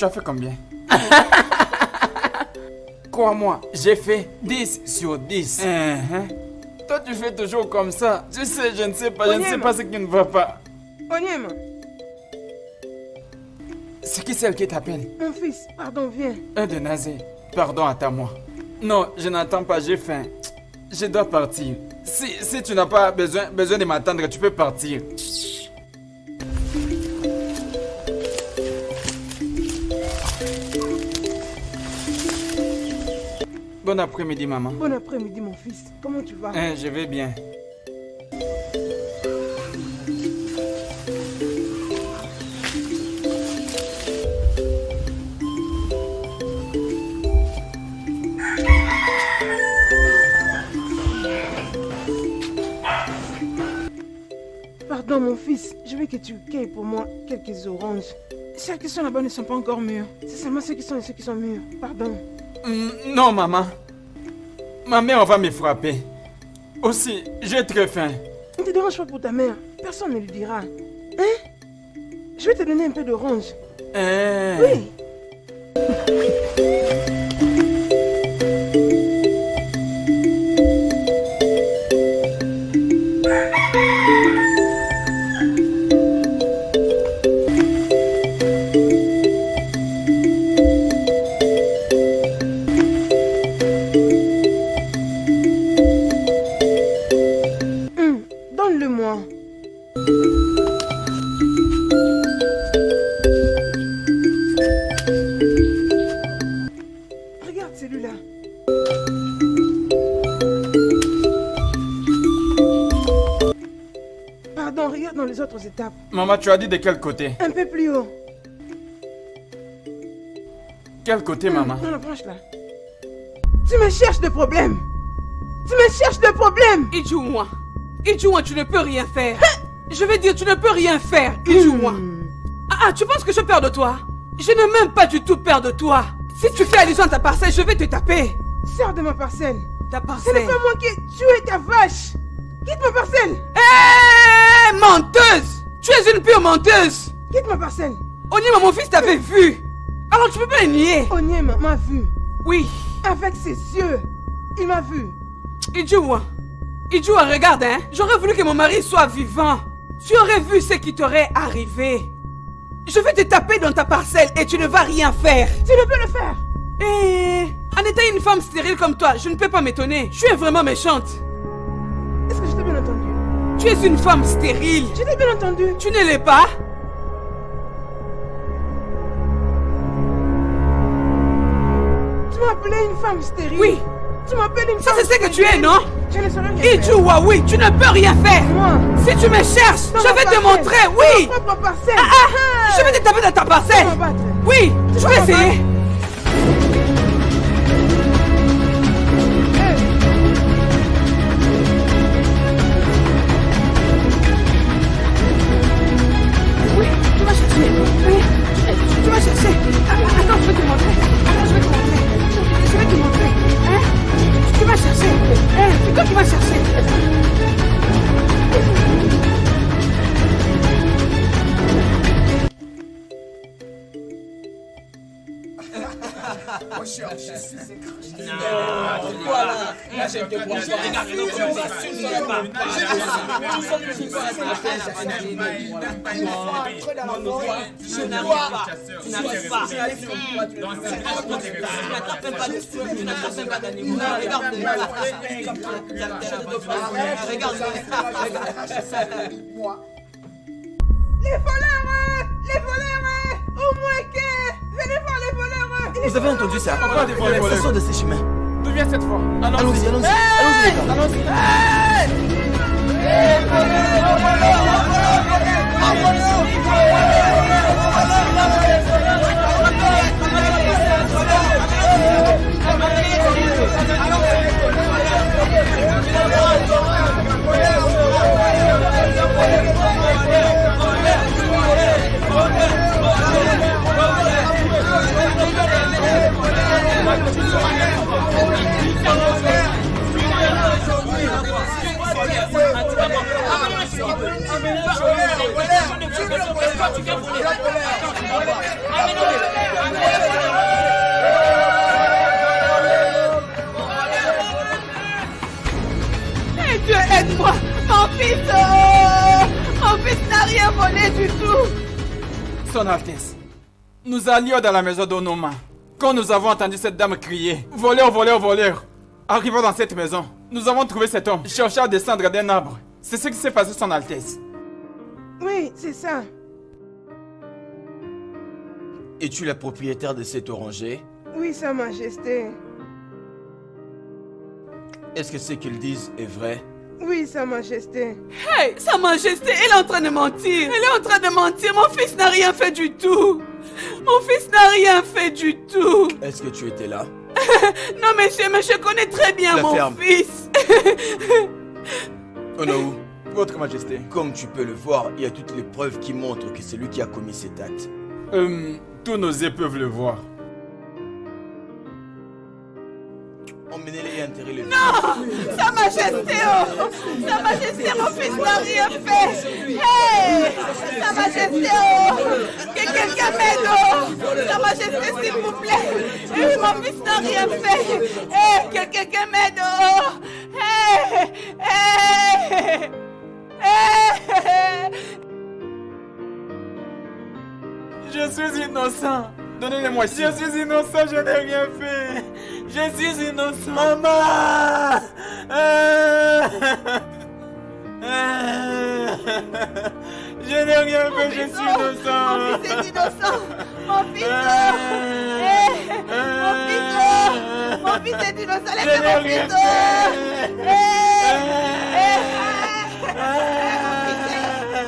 tu as fait combien? Crois-moi, j'ai fait 10 sur 10. Toi, tu fais toujours comme ça. Tu sais, je ne sais pas ce qui ne va pas. Onyema. C'est qui celle qui t'appelle? Mon fils, pardon, viens. Un de Nazé. Pardon, attends-moi. Non, je n'attends pas, j'ai faim. Je dois partir. Si tu n'as pas besoin de m'attendre, tu peux partir. Bon après-midi, maman. Bon après-midi, mon fils. Comment tu vas? Je vais bien. Pardon, mon fils. Je veux que tu cueilles pour moi quelques oranges. Celles qui sont là-bas ne sont pas encore mûres. C'est seulement ceux qui sont mûrs. Pardon. Non, maman. Ma mère va me frapper. Aussi, j'ai très faim. Ne te dérange pas pour ta mère. Personne ne lui dira. Hein? Je vais te donner un peu d'orange. Oui. Donne-le-moi. Regarde celui-là. Pardon, regarde dans les autres étapes. Maman, tu as dit de quel côté? Un peu plus haut. Quel côté, maman? Dans la branche là. Tu me cherches des problèmes. Tu me cherches des problèmes. Idjouma. Idjouma, tu ne peux rien faire. Je vais dire, tu ne peux rien faire. Idjouma. Ah, tu penses que je perds de toi? Je ne m'aime pas du tout peur de toi. Si tu fais allusion à ta parcelle, je vais te taper. Sors de ma parcelle. Ta Ce parcelle. n'est pas moi qui ai tué ta vache. Quitte ma parcelle. Hé, menteuse. Tu es une pure menteuse. Quitte ma parcelle. Onyema, mon fils t'avait vu. Alors tu peux pas le nier. Onyema m'a vu. Oui. Avec ses yeux. Il m'a vu. Idjouma. Idjouma, regarde, hein. J'aurais voulu que mon mari soit vivant. Tu aurais vu ce qui t'aurait arrivé. Je vais te taper dans ta parcelle et tu ne vas rien faire. Tu ne peux le faire. Eh, en étant une femme stérile comme toi, je ne peux pas m'étonner. Tu es vraiment méchante. Est-ce que je t'ai bien entendu? Tu es une femme stérile. Je t'ai bien entendu. Tu ne l'es pas. Tu m'as appelé une femme stérile. Oui. Tu m'appelles une Ça femme c'est ce que tu stérile. es, non? Je ne saurais rien faire. Idjouma, oui, tu ne peux rien faire. Moi. Si tu me cherches, Dans je ma vais te parcelle. montrer, Dans oui. ma propre parcelle. Je vais te taper dans ta parcelle. Tu vas me battre. Oui, je vais essayer. Oui, tu vas chercher. Oui, tu vas chercher. Attends, je vais te montrer. Je vais te montrer. Hein? Tu vas chercher. Hein? C'est toi qui vas chercher. Voilà, là je te vois pas. Tu n'arrives pas. Tu n'arrives pas. Tu n'attrapes même pas de souffle, tu n'attrapes même pas d'animaux. Regarde-moi. Regarde-moi. Les voleurs. Les voleurs. Au moins que. Venez voir les voleurs. Vous avez entendu ça? Pas des voleurs. Ce sont de ces chemins. D'où vient cette fois? Allons-y, allons-y. Allons-y, les gars. Amenez-le. Et Dieu, aide-moi. Mon fils, oh, mon fils n'a rien volé du tout. Son Altesse, nous allions dans la maison d'Onoma. Quand nous avons entendu cette dame crier « Voleur, voleur, voleur !» Arrivant dans cette maison, nous avons trouvé cet homme cherchant à descendre d'un arbre. C'est ce qui s'est passé, Son Altesse. Oui, c'est ça. Es-tu la propriétaire de cet oranger? Oui, Sa Majesté. Est-ce que ce qu'ils disent est vrai? Oui, Sa Majesté. Hey, Sa Majesté, elle est en train de mentir. Elle est en train de mentir. Mon fils n'a rien fait du tout. Mon fils n'a rien fait du tout. Est-ce que tu étais là? Non, monsieur, mais je connais très bien La mon ferme. fils. Onowu, Votre Majesté. comme tu peux le voir, il y a toutes les preuves qui montrent que c'est lui qui a commis cet acte. Tous nos yeux peuvent le voir. Emmenez-les et enterrez-les. Sa Majesté, oh. Sa Majesté, mon fils n'a rien fait. Hey, Sa Majesté, oh. Que quelqu'un m'aide, oh. Sa Majesté, s'il vous plaît. Hey, mon fils n'a rien fait. Hey, que quelqu'un m'aide, oh. Hey, hey, hey. Je suis innocent. Donnez-le-moi ici. Je suis innocent, je n'ai rien fait. Je suis innocent. Maman! Je n'ai rien fait, je suis innocent. Mon fils est innocent. Mon fils, oh. Hey, mon fils, oh. Mon fils est innocent. Laissez mon fils, oh. Hey, hey.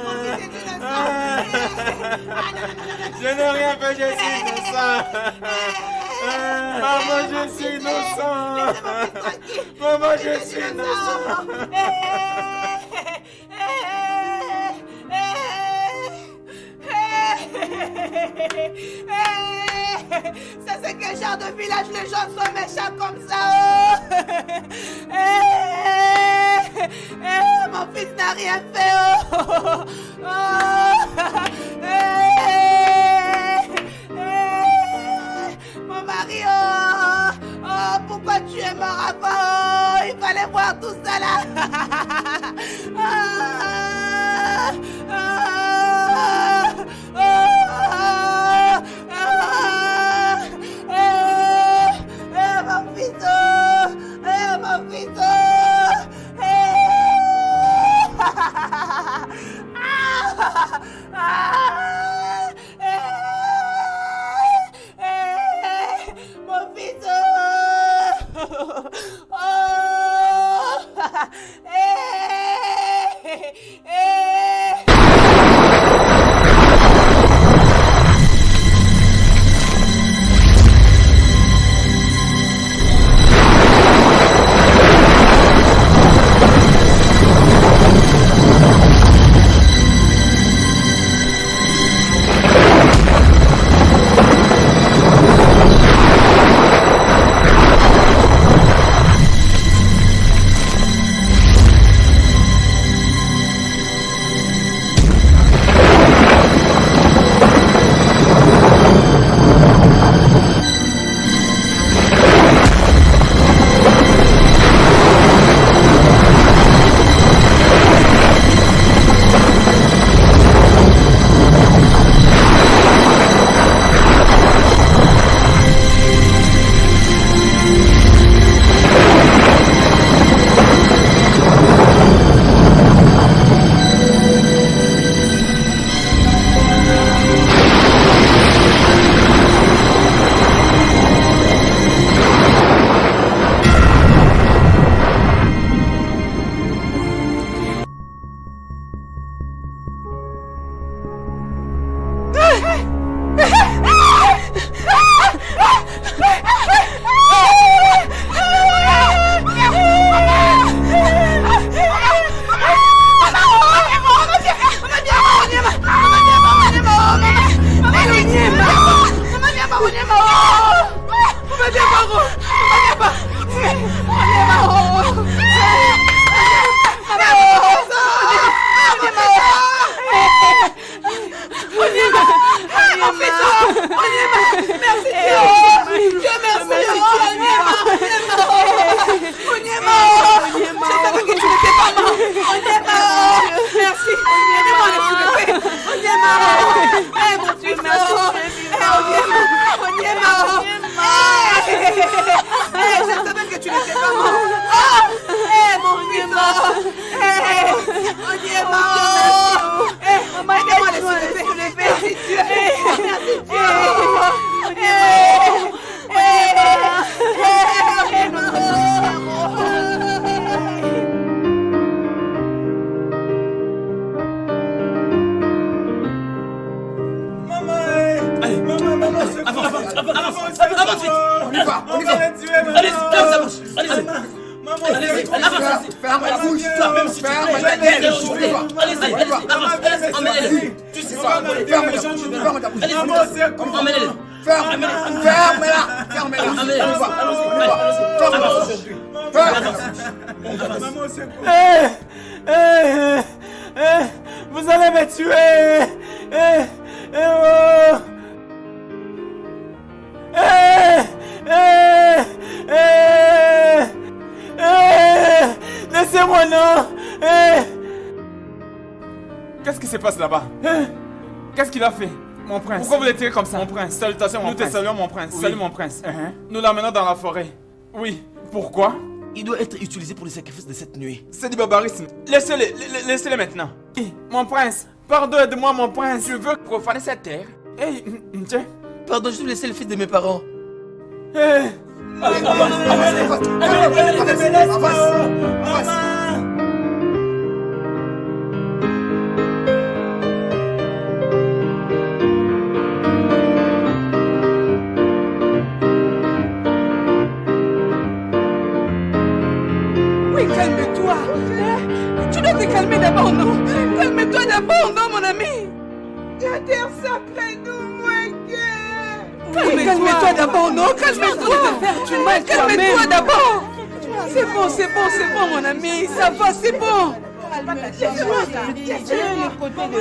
Mon fils est innocent. Je n'ai rien fait, je suis innocent. Maman, je suis innocent. Maman, je suis innocent. Ça, c'est quel genre de village les gens sont méchants comme ça, oh. Mon fils n'a rien fait, oh. Mon mari, oh, pourquoi tu es mort avant? Oh, il fallait voir tout ça là. Mon fils, mon fils, mon fils, Allez-y, avancez. Ferme la bouche. Toi-même, si tu Ferme veux, ta allez-y, gueule. s'il vous plaît. Allez-y, avance. Emmènez-les. Tu sais quoi? Ferme ta bouche. Ferme ta bouche. Emmènez-les. Ferme-la. Ferme-la. Emmènez-les. On y va. Allons-y. Vous allez me tuer. Oh. Laissez-moi, non. Qu'est-ce qui se passe là-bas? Qu'est-ce qu'il a fait? Mon prince. Pourquoi vous le tirez comme ça? Mon prince. Salutations, mon prince. Nous te saluons, mon prince. Salut, mon prince. Nous l'amenons dans la forêt. Oui. Pourquoi? Il doit être utilisé pour le sacrifice de cette nuit. C'est du barbarisme. Laissez-le maintenant. Mon prince. Pardon, aide-moi, mon prince. Je veux profaner cette terre. Hey, tiens. Pardon, je dois laisser le fils de mes parents. Oui, calme-toi. Tu dois te calmer d'abord, non? Calme-toi d'abord, non, mon ami? La terre sacrée nous moque. Calme-toi d'abord, non? Calme-toi. Calme-toi d'abord. C'est bon, mon ami. Ça va, c'est bon. Laisse-moi ça. Laisse-moi le côté de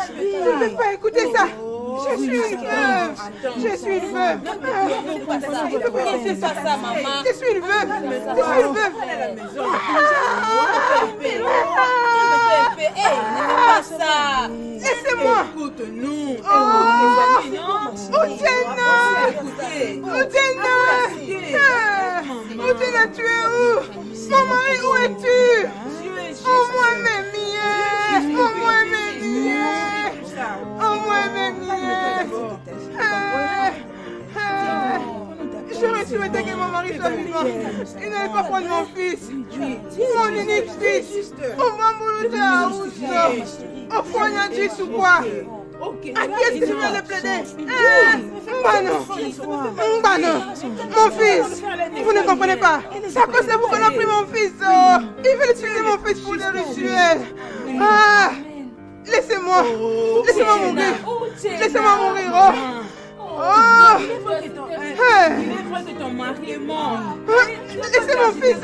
Je ne peux pas écouter ça. Je suis une veuve. Je suis une veuve. C'est pas ça, maman. Je suis une veuve. Je suis une veuve. Pas ça. Laissez-moi. Écoute-nous. Oudjena, tu es où? Mon mari, où es-tu? Au-moi mes miens. Au-moi mes miens. Au-moi mes miens. J'aurais souhaité que mon mari soit vivant. Il n'allait pas prendre mon fils. Mon unique fils. Au Mamoulouta, au Foignadis ou quoi? À qui est-ce que tu viens de plaider? Mbano, mon fils, vous ne comprenez pas. C'est à cause de vous qu'on a pris mon fils. Ils veulent utiliser mon fils pour des rituels. Laissez-moi mourir. Laissez-moi mourir. Il est vrai que ton mari est mort. Laissez mon fils.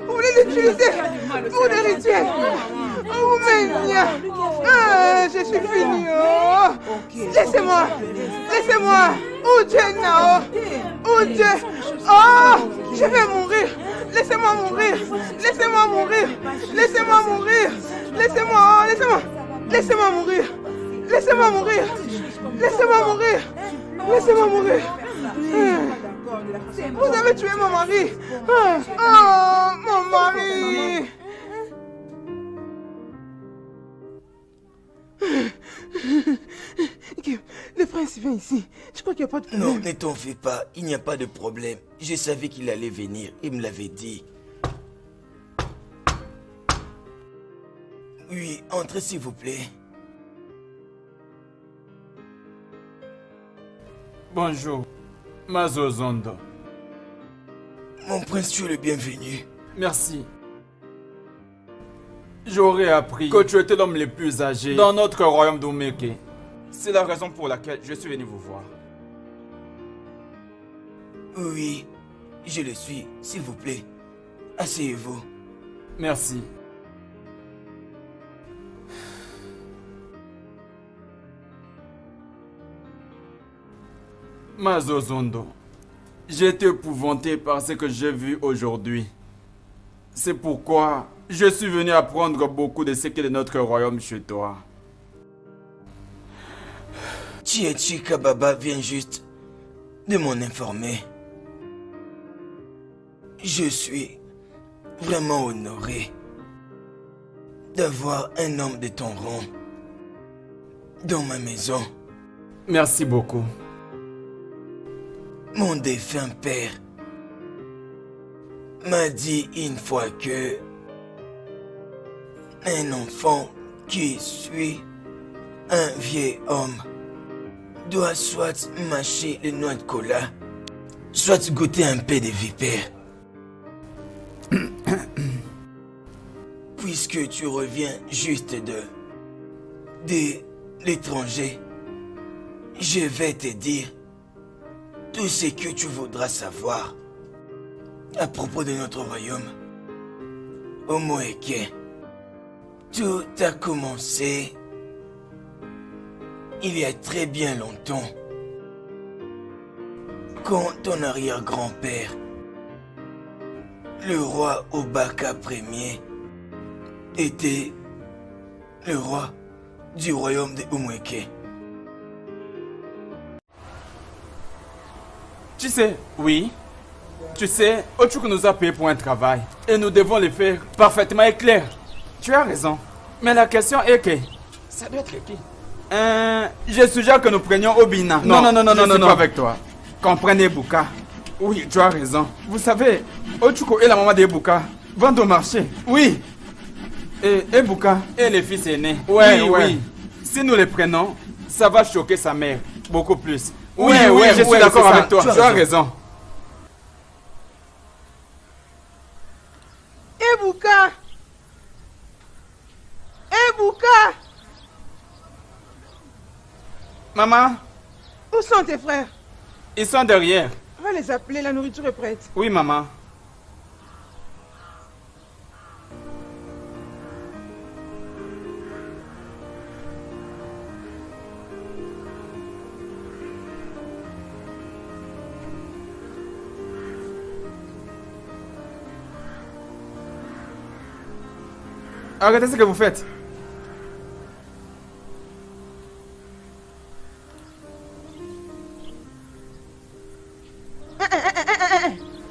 Vous voulez l'utiliser pour des rituels. Oh, je suis fini. Laissez-moi. Oudjena. Je vais mourir. Laissez-moi mourir. Laissez-moi mourir. Laissez-moi mourir. Laissez-moi mourir. Laissez-moi mourir. Laissez-moi mourir. Laissez-moi mourir. Vous avez tué mon mari. Oh, mon mari. Le prince vient ici. Je crois qu'il n'y a pas de problème. Non, ne t'en fais pas. Il n'y a pas de problème. Je savais qu'il allait venir. Il me l'avait dit. Oui, entrez s'il vous plaît. Bonjour, Mazozondo. Mon prince, tu es le bienvenu. Merci. J'aurais appris que tu étais l'homme le plus âgé dans notre royaume d'Omeke. C'est la raison pour laquelle je suis venu vous voir. Oui, je le suis. S'il vous plaît, asseyez-vous. Merci. Mazozondo, j'ai été épouvanté par ce que j'ai vu aujourd'hui. C'est pourquoi je suis venu apprendre beaucoup de ce qui est de notre royaume chez toi. Tiechi Kababa vient juste de m'en informer. Je suis vraiment honoré d'avoir un homme de ton rang dans ma maison. Merci beaucoup. Mon défunt père m'a dit une fois que Un enfant qui suit un vieil homme doit soit mâcher les noix de cola, soit goûter un peu de vipère. Puisque tu reviens juste de l'étranger, je vais te dire tout ce que tu voudras savoir à propos de notre royaume. Omoeke, tout a commencé il y a très bien longtemps, quand ton arrière-grand-père, le roi Obaka Ier, était le roi du royaume de Omoeke. Tu sais, oui. Tu sais, Ochuku nous a payé pour un travail. Et nous devons le faire parfaitement et clair. Tu as raison. Mais la question est que... Ça doit être qui? Je suggère que nous prenions Obina. Non, je suis pas avec toi. Comprenez, Ebuka. Oui, tu as raison. Vous savez, Ochuku et la maman d'Ebuka vont au marché. Oui. Et Ebuka est le fils aîné. Oui. Si nous les prenons, ça va choquer sa mère. Beaucoup plus. Oui, je suis d'accord avec toi. Tu as raison. Ebuka! Ebuka! Maman, Où sont tes frères? ils sont derrière. Va les appeler, la nourriture est prête. Oui, maman. Arrêtez ce que vous faites.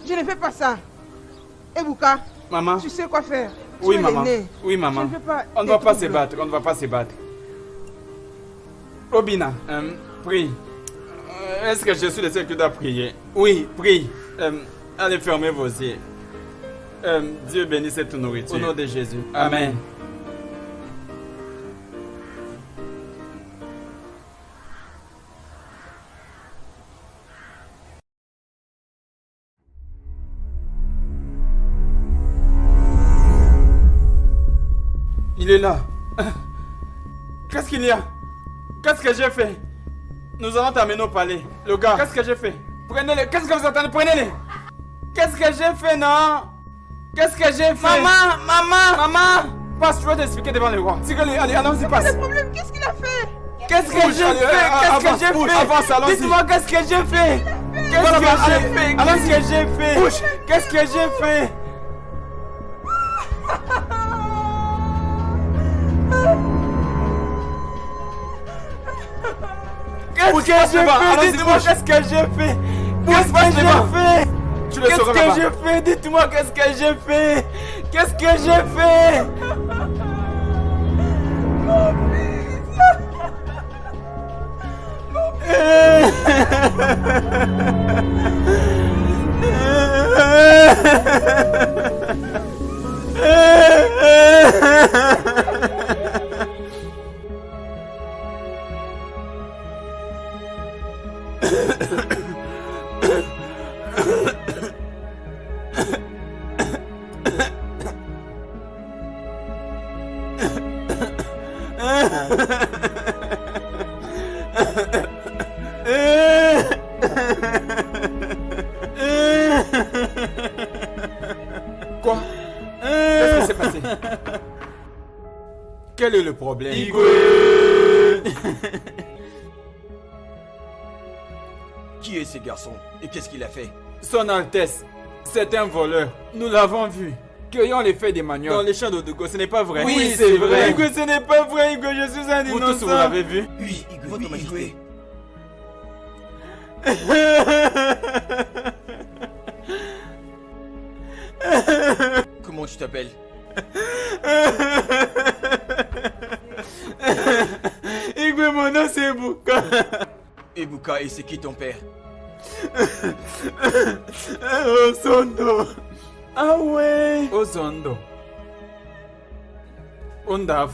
Je ne fais pas ça. Ebuka, Maman. tu sais quoi faire. Oui, Tu es maman. l'aîné. Oui, maman. Je ne veux pas On ne va des pas se troubles. battre. On ne va pas se battre. Obina, prie. Est-ce que je suis le seul qui doit prier? Oui, prie. Allez fermer vos yeux. Dieu bénisse cette nourriture. Au nom de Jésus. Amen. Il est là. Qu'est-ce qu'il y a? Qu'est-ce que j'ai fait? Nous allons t'amener au palais. Le gars, qu'est-ce que j'ai fait? Prenez-le. Qu'est-ce que vous attendez? Prenez-le. Qu'est-ce que j'ai fait, non? Qu'est-ce que j'ai fait? Maman! Passe, je vais t'expliquer devant le roi. Allez, allons-y, passe. Le problème, qu'est-ce qu'il a fait? Qu'est-ce que j'ai fait? Qu'est-ce que j'ai fait? Avance, allons-y. Dites-moi qu'est-ce que j'ai fait? Qu'est-ce que j'ai fait? Qu'est-ce que j'ai fait? Qu'est-ce que j'ai fait? Qu'est-ce que j'ai fait? Dites-moi qu'est-ce que j'ai fait? Qu'est-ce que j'ai fait? Qu'est-ce que j'ai fait? Dites-moi qu'est-ce que j'ai fait? Qu'est-ce que j'ai fait? Quoi? Qu'est-ce qui s'est passé? Quel est le problème? Qui est ce garçon et qu'est-ce qu'il a fait? Son Altesse, c'est un voleur. Nous l'avons vu. Cueillant les feuilles des maniocs dans les champs d'Odugo, ce n'est pas vrai. Oui, c'est vrai. Igwe, ce n'est pas vrai, Igwe, je suis un Vous innocent. tous, vous l'avez vu? Oui, votre majesté. Comment tu t'appelles? Igwe, mon nom c'est Ebuka. Ebuka, et c'est qui ton père? Osondo. Ah ouais. Osondo. Ondave.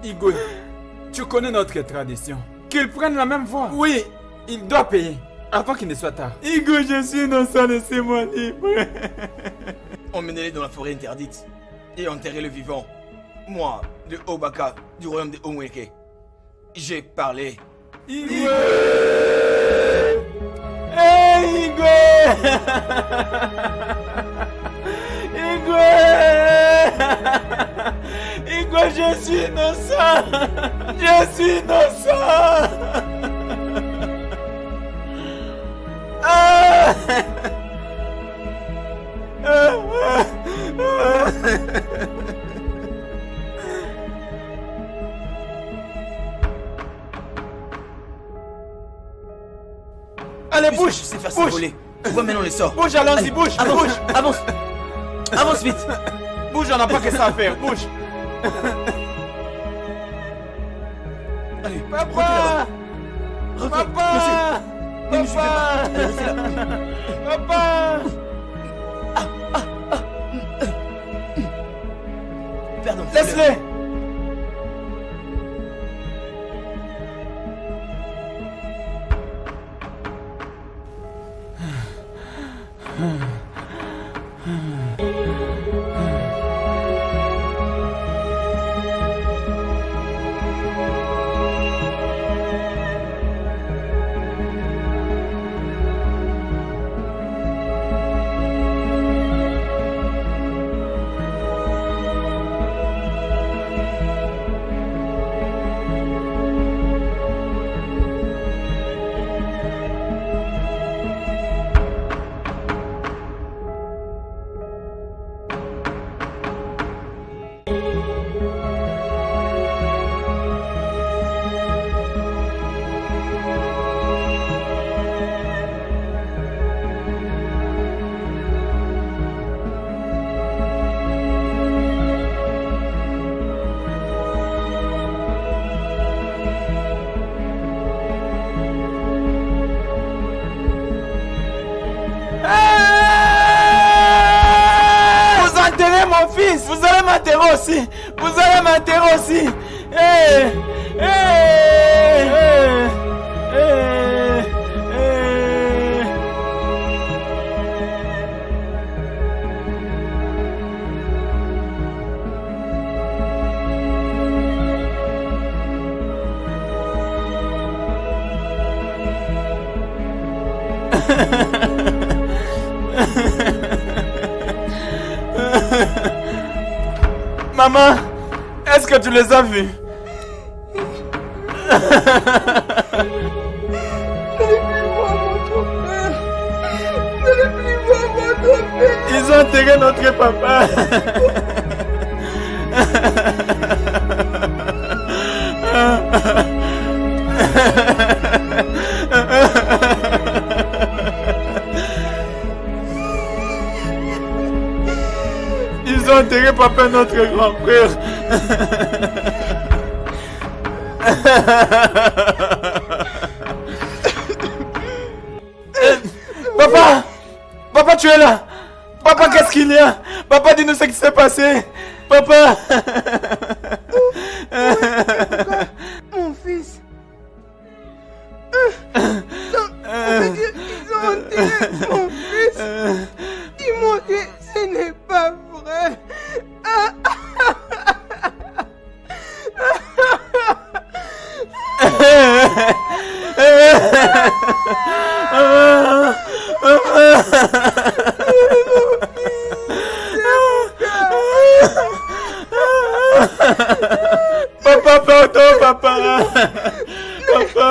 Igwe, tu connais notre tradition. Qu'il prenne la même voie. Oui, il doit payer. Avant qu'il ne soit tard. Igwe, je suis innocent, laissez-moi libre. Emmenez-les dans la forêt interdite et enterrez-le vivant. Moi, le Obaka du royaume de Omweke, j'ai parlé. Igwe! Hey, Igwe! Igwe! Igwe, je suis innocent! Je suis innocent! Ah! Allez, bouge! Je sais faire ça Bouge! voler. Tu vois maintenant les sorts. Bouge, allons-y, bouge! Avance, Bouge! avance. Avance vite. Bouge, on n'a pas que ça à faire, bouge! Allez, Papa! rentrez là-bas. Rentrez, monsieur. Papa! Ne me suivez pas. Papa! Restez là. Papa! Pardon. Laisse-les! Vous enterrez mon fils! Vous allez m'enterrer aussi! Vous allez m'enterrer aussi! Hey! Hey! Hey! Hey! Hey! Maman, est-ce que tu les as vus? Ils ont enterré notre papa. Ils ont enterré papa, notre grand frère. Papa! Papa, tu es là! Papa, qu'est-ce qu'il y a? Papa, dis-nous ce qui s'est passé! Papa! Mon fils. Ils ont enterré mon fils. Ils m'ont dit, ce n'est pas vrai. Papa, pardon, papa! Papa!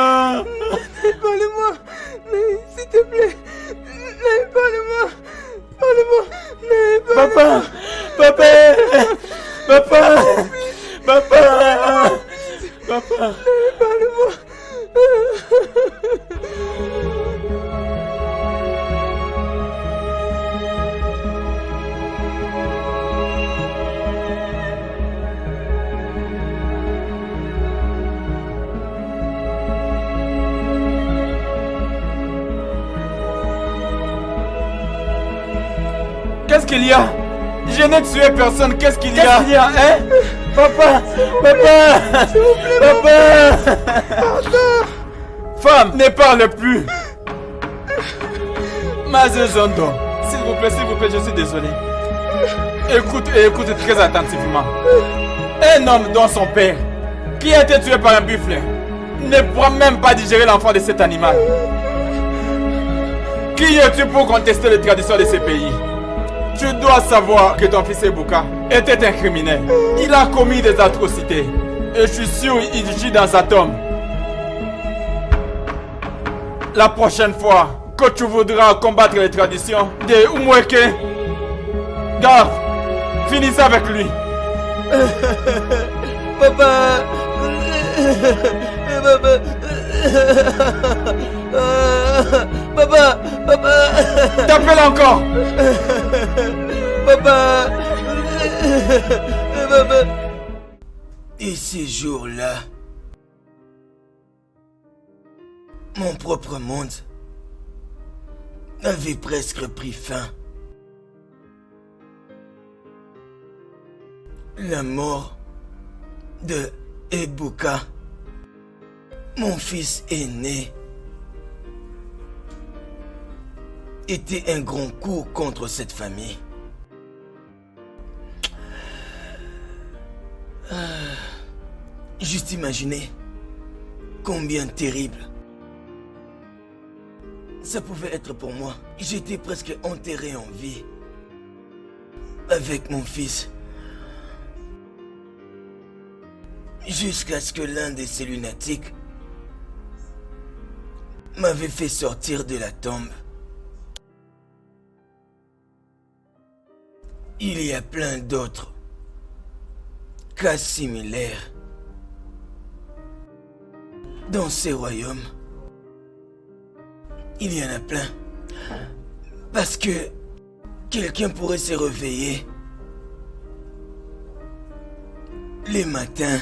Parle-moi, s'il te plaît. Parle-moi. Parle-moi. Papa! Papa! Papa! Papa! Papa! Parle-moi. Qu'est-ce qu'il y a? Je n'ai tué personne, qu'est-ce qu'il y a? Hein? Papa! Papa! Papa! Femme, ne parle plus! Mazezondo, s'il vous plaît, je suis désolé. Écoute et écoute très attentivement. Un homme dont son père, qui a été tué par un buffle, ne pourra même pas digérer l'enfant de cet animal. Qui es-tu pour contester les traditions de ce pays? Tu dois savoir que ton fils Ebuka était un criminel. Il a commis des atrocités. Et je suis sûr qu'il gît dans sa tombe. La prochaine fois que tu voudras combattre les traditions de Umweke, garde, finissez avec lui. Papa. Papa. Papa. T'appelles encore. Papa. Papa. Et ces jours-là, mon propre monde avait presque pris fin. La mort de Ebuka, mon fils aîné, était un grand coup contre cette famille. Juste imaginer combien terrible ça pouvait être pour moi. J'étais presque enterré en vie avec mon fils. Jusqu'à ce que l'un de ces lunatiques m'avait fait sortir de la tombe. Il y a plein d'autres cas similaires dans ces royaumes. Il y en a plein. Parce que quelqu'un pourrait se réveiller les matins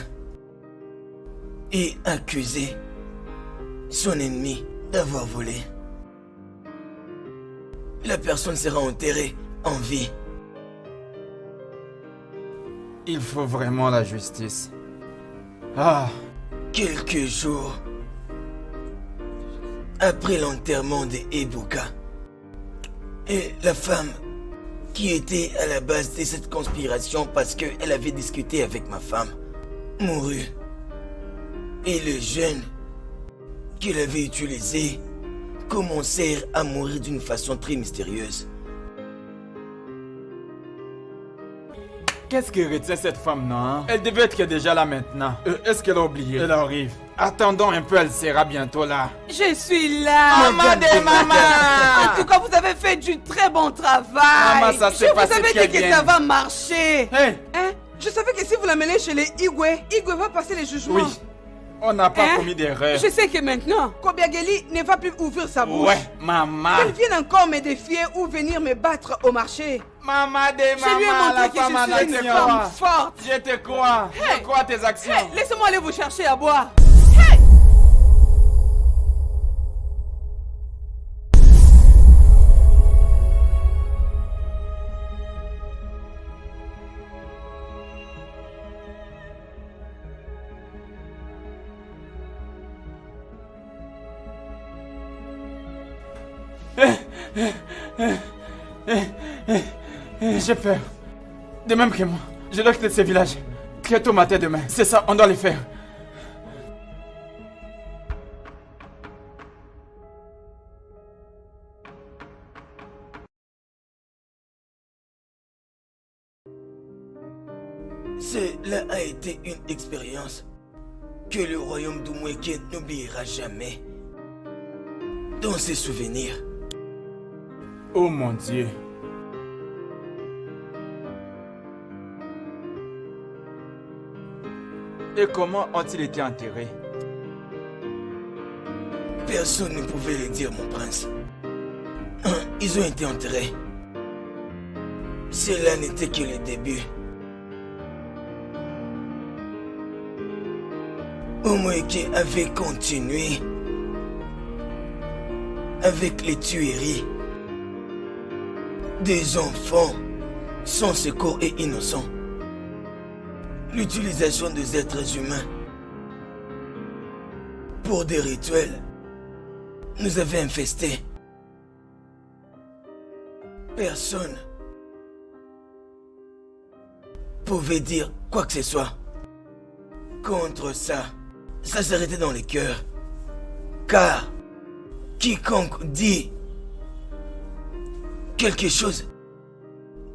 et accuser son ennemi d'avoir volé. La personne sera enterrée en vie. Il faut vraiment la justice. Ah. Quelques jours après l'enterrement de Ebuka, et la femme qui était à la base de cette conspiration parce qu'elle avait discuté avec ma femme mourut. Et le jeune qu'il avait utilisé commençait à mourir d'une façon très mystérieuse. Qu'est-ce qui retient cette femme, non? Elle devait être déjà là maintenant. Est-ce qu'elle a oublié? Elle arrive. Attendons un peu, elle sera bientôt là. Je suis là. Maman des mamans. En tout cas, vous avez fait du très bon travail. Maman, ça s'est passé Je vous très avais dit bien. que ça va marcher. Hey. Hein? Je savais que si vous l'amenez chez les Igwe, Igwe va passer les jugements. Oui. On n'a pas Hein? commis d'erreur. Je sais que maintenant... Kobiageli ne va plus ouvrir sa bouche. Ouais, maman. Qu'elle vienne encore me défier ou venir me battre au marché. Maman des Je lui ai mamans, montré la que femme en je suis une action. femme forte. Je te crois. Hey. Je crois à tes actions. Hey, laissez-moi aller vous chercher à boire. J'ai peur. De même que moi. Je dois quitter ce village. Très tôt matin demain. C'est ça, on doit le faire. Cela a été une expérience que le royaume d'Umweke n'oubliera jamais. Dans ses souvenirs. Oh mon Dieu. Et comment ont-ils été enterrés? Personne ne pouvait le dire, mon prince. Ils ont été enterrés. Cela n'était que le début. Umweke avait continué avec les tueries des enfants Son secours est innocent. L'utilisation des êtres humains pour des rituels nous avait infestés. Personne pouvait dire quoi que ce soit contre ça. Ça s'arrêtait dans les cœurs. Car quiconque dit quelque chose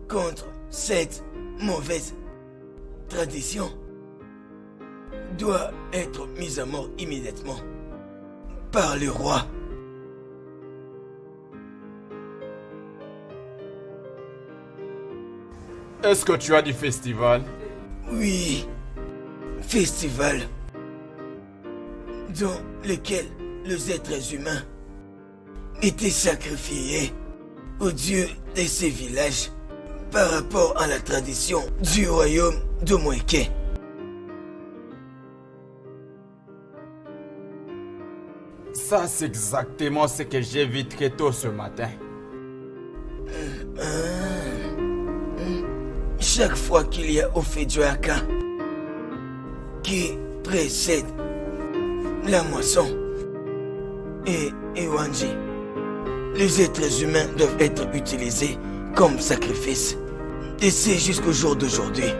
contre cette mauvaise tradition doit être mis à mort immédiatement par le roi. Est-ce que tu as du festival? Oui, festival dans lequel les êtres humains étaient sacrifiés aux dieux de ces villages par rapport à la tradition du royaume de Mweke. Ça, c'est exactement ce que j'ai vu très tôt ce matin. Chaque fois qu'il y a Ofejuaka qui précède la moisson et Ewanji, les êtres humains doivent être utilisés comme sacrifice. Et c'est jusqu'au jour d'aujourd'hui.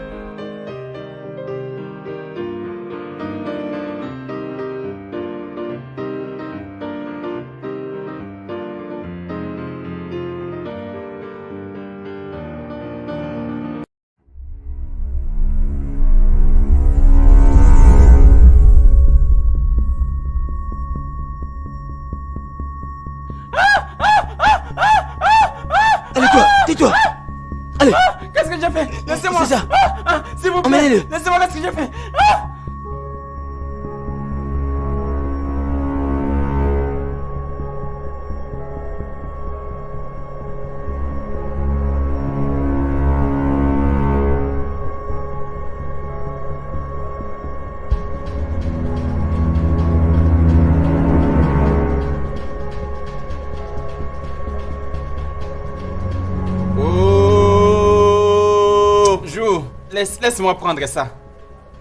Allez toi, tais-toi. Allez, Qu'est-ce que j'ai fait? Laissez-moi! c'est ça. S'il vous plaît! Emmenez-le. Laissez-moi, qu'est-ce que j'ai fait? Oh! Jou, laisse-moi prendre ça.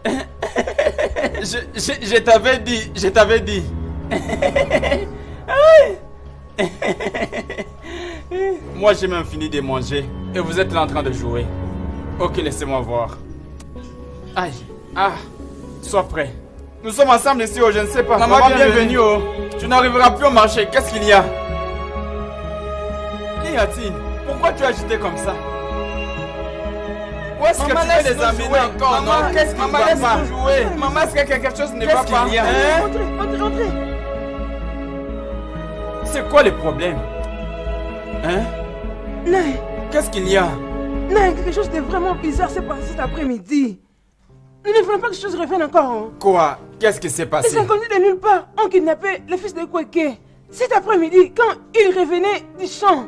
Je t'avais dit, je t'avais dit. Moi, j'ai même fini de manger et vous êtes là en train de jouer. Ok, laissez-moi voir. Aïe, ah, sois prêt. Nous sommes ensemble ici, oh, je ne sais pas. Maman, bienvenue, oh. Tu n'arriveras plus au marché, qu'est-ce qu'il y a? Qu'y a-t-il? Pourquoi tu as agité comme ça? Où est-ce que tu veux les amener encore? Maman, qu'est-ce qui ne va pas? Jouer. Maman, est-ce que quelque chose ne va pas? Hein? Entrez. C'est quoi le problème? Hein? Non, Qu'est-ce qu'il y a? quelque chose de vraiment bizarre s'est passé cet après-midi. Nous ne voulons pas que ces choses reviennent encore. Hein. Quoi? Qu'est-ce qui s'est passé? Les inconnus de nulle part ont kidnappé le fils de Kweke. Cet après-midi, quand il revenait du champ.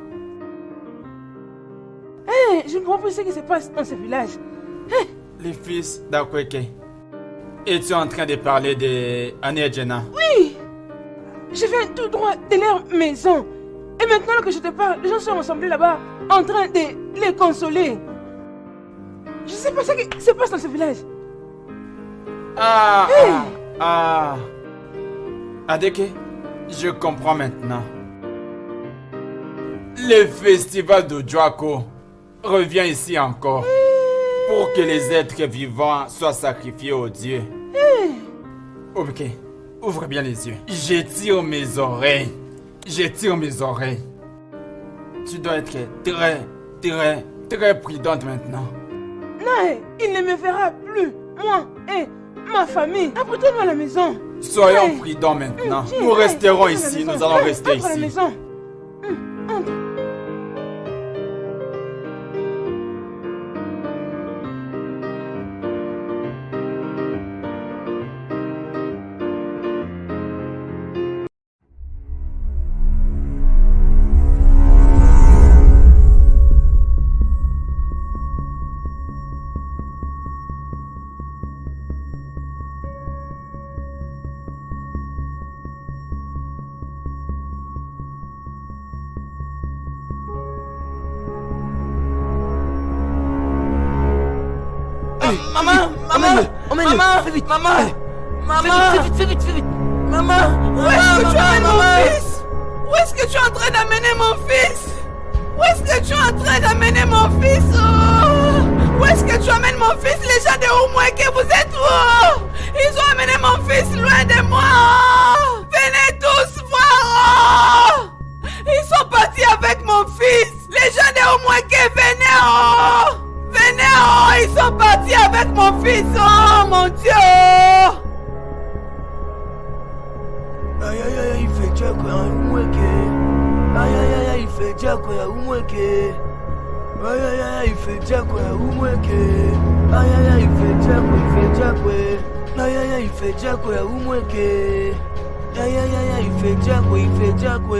Je ne comprends plus ce qui se passe dans ce village. Les fils d'Akweke. Es-tu en train de parler de Anejena? Oui, je viens tout droit de leur maison. Et maintenant que je te parle, les gens sont rassemblés là-bas en train de les consoler. Je ne sais pas ce qui se passe dans ce village. Adeke, je comprends maintenant. Le festival de Joako revient ici encore pour que les êtres vivants soient sacrifiés aux dieux. Ok, ouvre bien les yeux. J'étire mes oreilles. J'étire mes oreilles. Tu dois être très prudente maintenant. Non, il ne me verra plus, moi et ma famille. Apprête-moi à la maison. Soyons prudents maintenant. Nous resterons ici, nous allons rester Entre à la ici. maison. Entre. Maman, Emmène-le. maman, Fais vite. maman, Allez. maman, Fais vite. maman, Où est-ce que tu amènes mon maman. fils? Où est-ce que tu es en train d'amener mon fils? Où est-ce que tu es en train d'amener mon fils? Oh! Où est-ce que tu amènes mon fils? Les gens de Oumoueke, vous êtes où? Ils ont amené mon fils loin de moi. Oh! Venez tous voir. Oh! Ils sont partis avec mon fils. Les gens de Oumoueke, venez. Oh! Venez. Oh! Ils sont partis avec mon fils. Oh mon Dieu. Aïe aïe aïe, il fait déjà quoi, Oumoueke. Aïe aïe aïe, il fait déjà quoi, Oumoueke. Aïe aïe aïe, il fait déjà quoi, Oumoueke. Aïe aïe aïe, il fait déjà quoi, il fait déjà quoi. Aïe aïe aïe, il fait déjà quoi, Oumoueke. Aïe aïe aïe, il fait déjà quoi, il fait déjà quoi.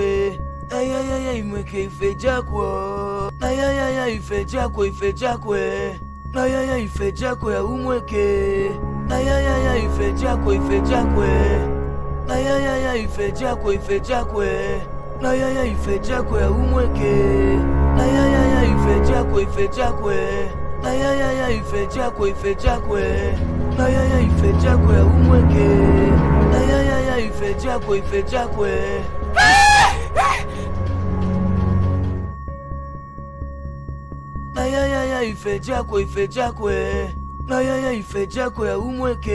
Aïe aïe aïe, Oumoueke, il fait déjà quoi. Aïe aïe aïe, il fait déjà quoi, il fait déjà quoi. Aïe aïe aïe, il fait déjà quoi, Oumoueke. Aïe aïe aïe, il fait déjà quoi, il fait déjà quoi. Aïe aïe aïe, il fait déjà quoi, il fait déjà quoi. Aïe aïe aïe, il fait déjà quoi, Oumoueke. Aïe aïe aïe, il fait déjà quoi, il fait déjà quoi. Aïe aïe aïe, il fait déjà quoi, il fait déjà quoi. Aïe aïe aïe, il fait déjà quoi, Oumoueke. Aïe aïe aïe, il fait déjà quoi, il fait déjà quoi. Aïe aïe aïe, il fait déjà quoi, il fait déjà quoi. Aïe aïe aïe, il fait déjà quoi, Oumoueke.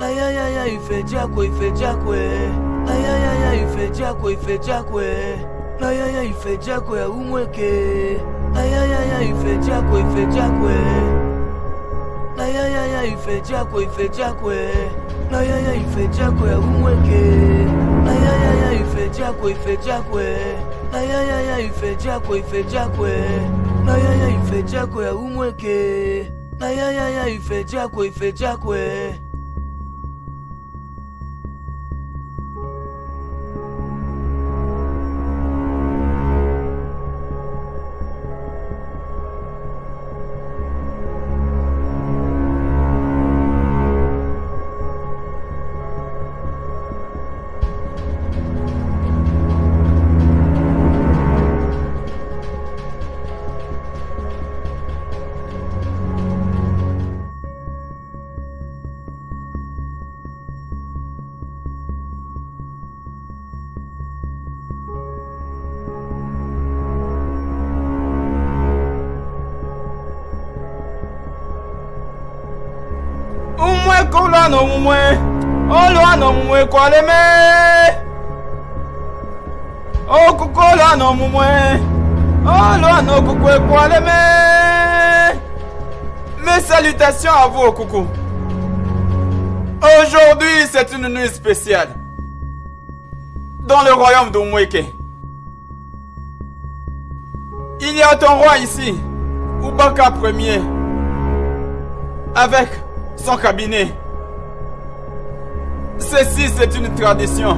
Aïe aïe aïe, il fait déjà quoi, il fait déjà quoi. Aïe aïe aïe, il fait déjà quoi, il fait déjà quoi. Aïe aïe aïe, il fait déjà quoi, Oumoueke. Aïe aïe aïe, il fait déjà quoi, il fait déjà quoi. Aïe aïe aïe, il fait déjà quoi, il fait déjà quoi. Aïe aïe aïe, il fait déjà quoi, Oumoueke. Aïe aïe aïe, il fait déjà quoi, il fait déjà quoi. Aïe aïe aïe, il fait déjà quoi, il fait déjà quoi. Aïe aïe aïe, il fait déjà quoi, Oumoueke. Aïe aïe aïe, il fait déjà quoi, il fait déjà quoi. Kola no mumwe, Oloa no mumwe kwaleme. O kukola no mumwe, Oloa no kukwe kwaleme. Mes salutations à vous, coucou. Aujourd'hui, c'est une nuit spéciale dans le royaume d'Oumoueke. Il y a ton roi ici, Oubaka Ier, avec son cabinet. Ceci, c'est une tradition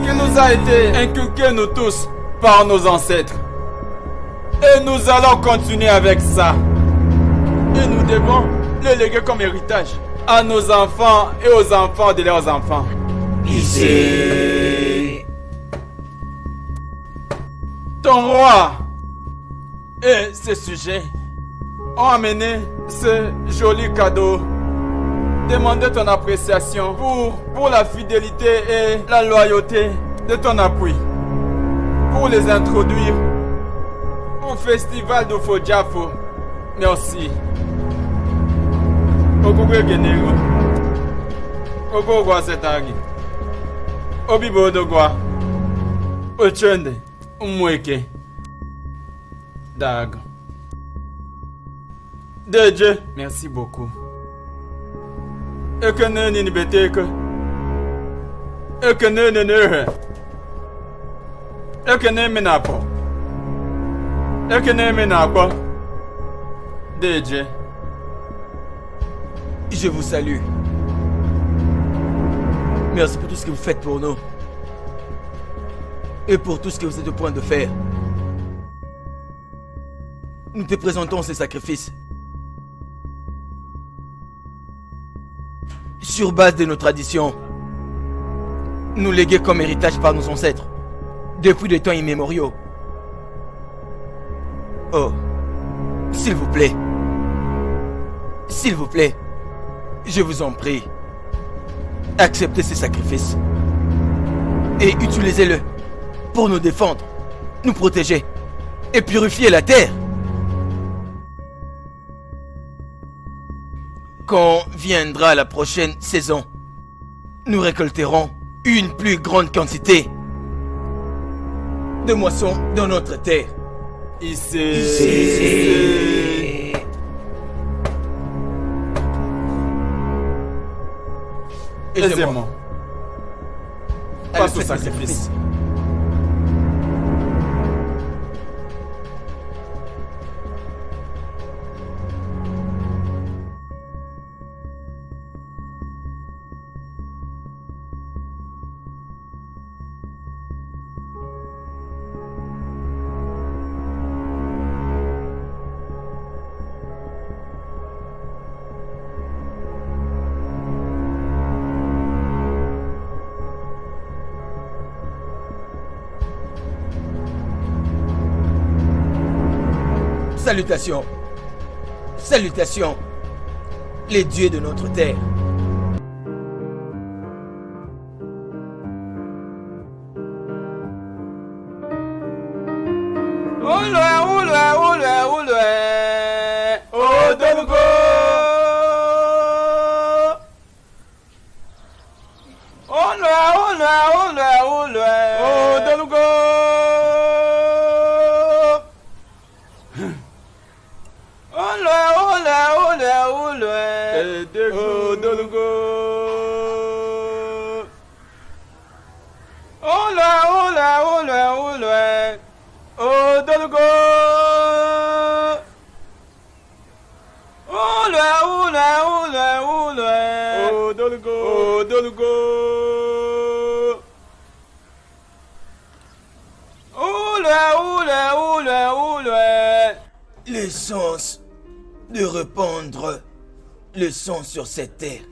qui nous a été inculquée nous tous par nos ancêtres. Et nous allons continuer avec ça. Et nous devons le léguer comme héritage à nos enfants et aux enfants de leurs enfants. Ici. Ton roi et ses sujets ont amené ce joli cadeau. Demander ton appréciation pour la fidélité et la loyauté de ton appui. Pour les introduire au festival de Fojafo. Merci. Okugwe Genero. Okugwa Setagi. Obibo Dogwa. Ochende. Umweke. Dag. Deje. Merci beaucoup. Ekene ni beteke. Ekene ne ne. Ekene menapo. Ekene menapo. Deje. Je vous salue. Merci pour tout ce que vous faites pour nous. Et pour tout ce que vous êtes au point de faire. Nous te présentons ces sacrifices. Sur base de nos traditions, nous légués comme héritage par nos ancêtres, depuis des temps immémoriaux. Oh, s'il vous plaît, S'il vous plaît, je vous en prie, acceptez ces sacrifices et utilisez-le pour nous défendre, nous protéger et purifier la terre. Quand viendra la prochaine saison, nous récolterons une plus grande quantité de moissons dans notre terre. Ici. Aisément. Passe au sacrifice. Salutations. Salutations, les dieux de notre terre. L'essence de répandre le sang sur cette terre,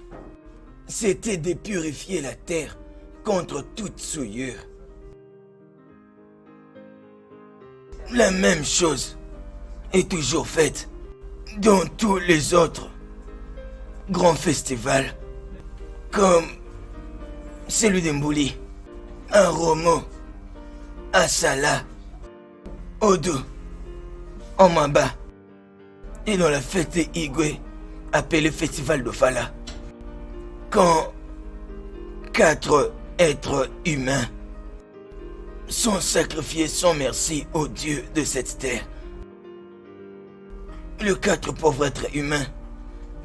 c'était de purifier la terre contre toute souillure. La même chose est toujours faite dans tous les autres grands festivals, comme celui d'Mbouli, à Romo, à Salah, Odo, en Mamba, et dans la fête des Igwe, appelée Festival d'Ofala. Quand 4 êtres humains sont sacrifiés sans merci aux dieux de cette terre. Les 4 pauvres êtres humains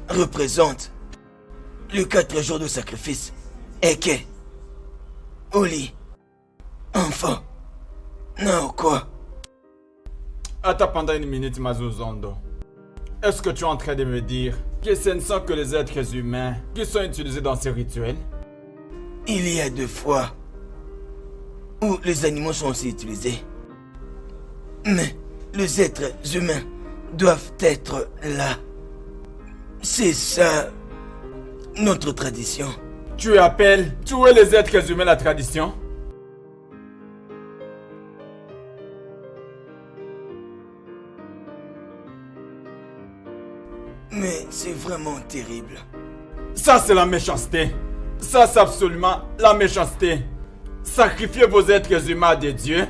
représentent les 4 jours de sacrifice. Eke, Oli, enfant, Naokwa. Attends pendant une minute, Mazuzondo. Est-ce que tu es en train de me dire que ce ne sont que les êtres humains qui sont utilisés dans ces rituels? Il y a 2 fois où les animaux sont aussi utilisés. Mais les êtres humains doivent être là. C'est ça, notre tradition. Tu appelles tuer les êtres humains la tradition? Mais c'est vraiment terrible. Ça, c'est la méchanceté. Ça, c'est absolument la méchanceté. Sacrifier vos êtres humains à des dieux?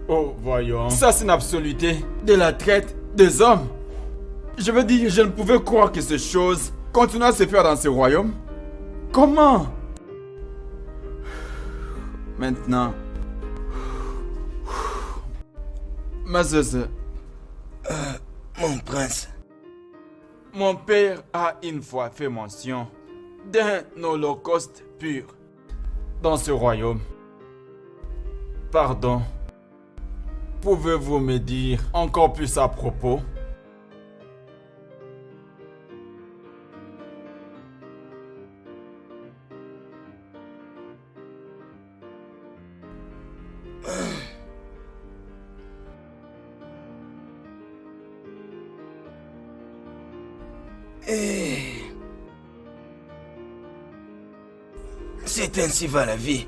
Oh, voyons. Ça, c'est une absoluté de la traite des hommes. Je veux dire, je ne pouvais croire que ces choses continuent à se faire dans ce royaume. Comment? Maintenant. Mazeuse. Mon prince. Mon père a une fois fait mention d'un holocauste pur dans ce royaume. Pardon. Pouvez-vous me dire encore plus à propos? C'est ainsi va la vie.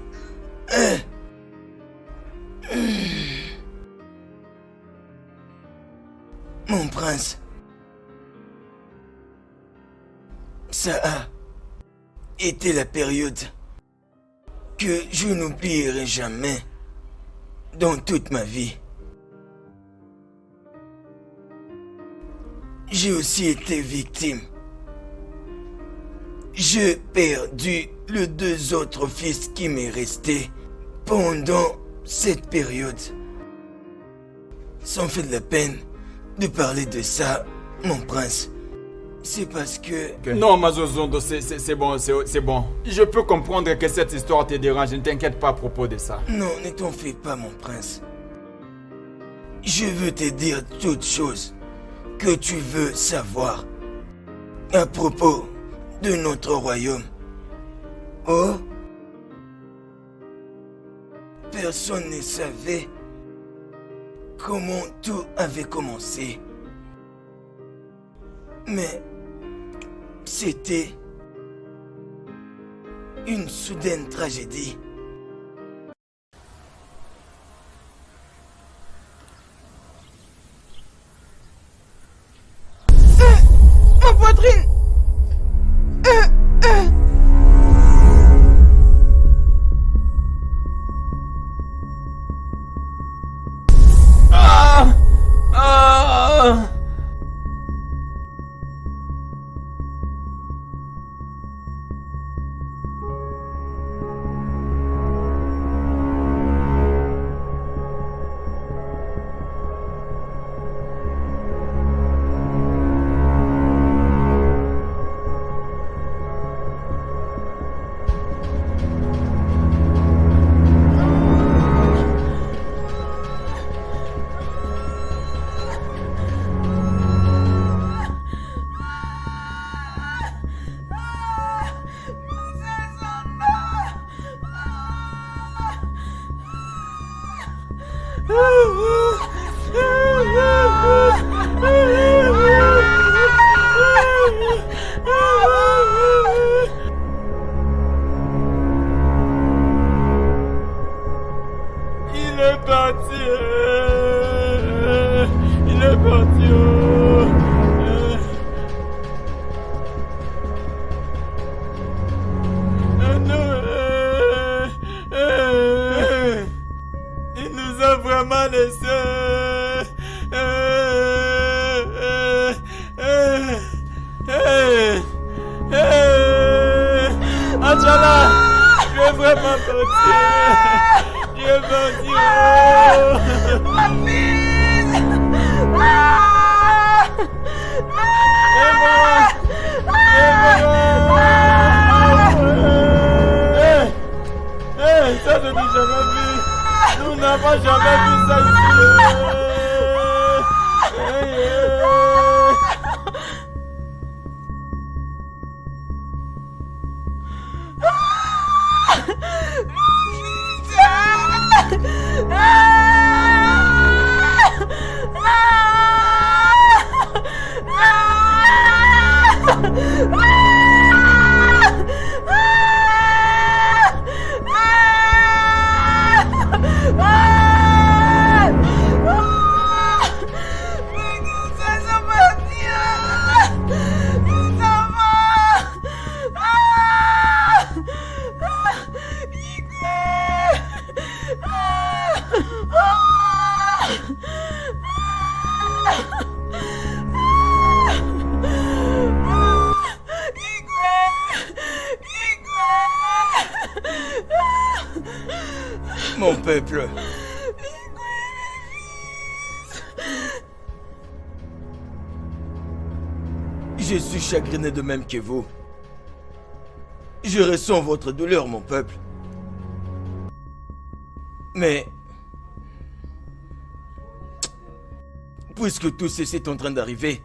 Mon prince, Ça a été la période que je n'oublierai jamais dans toute ma vie. J'ai aussi été victime. J'ai perdu les 2 autres fils qui m'est resté pendant cette période. Ça me fait de la peine de parler de ça, mon prince. C'est parce que... Non, Mazozondo, c'est bon, c'est bon. Je peux comprendre que cette histoire te dérange, ne t'inquiète pas à propos de ça. Non, ne t'en fais pas, mon prince. Je veux te dire toutes choses que tu veux savoir à propos de notre royaume. Oh, personne ne savait comment tout avait commencé. Mais c'était une soudaine tragédie. Ma poitrine. Ah! Ah! Il est parti. Il est parti. Il nous a vraiment laissé. Adjala, tu es vraiment parti. Tu es parti. Ça je n'ai jamais vu. Nous n'avons jamais vu ça ici. Mon peuple. Je suis chagriné de même que vous. Je ressens votre douleur, mon peuple. Mais... puisque tout ceci est en train d'arriver,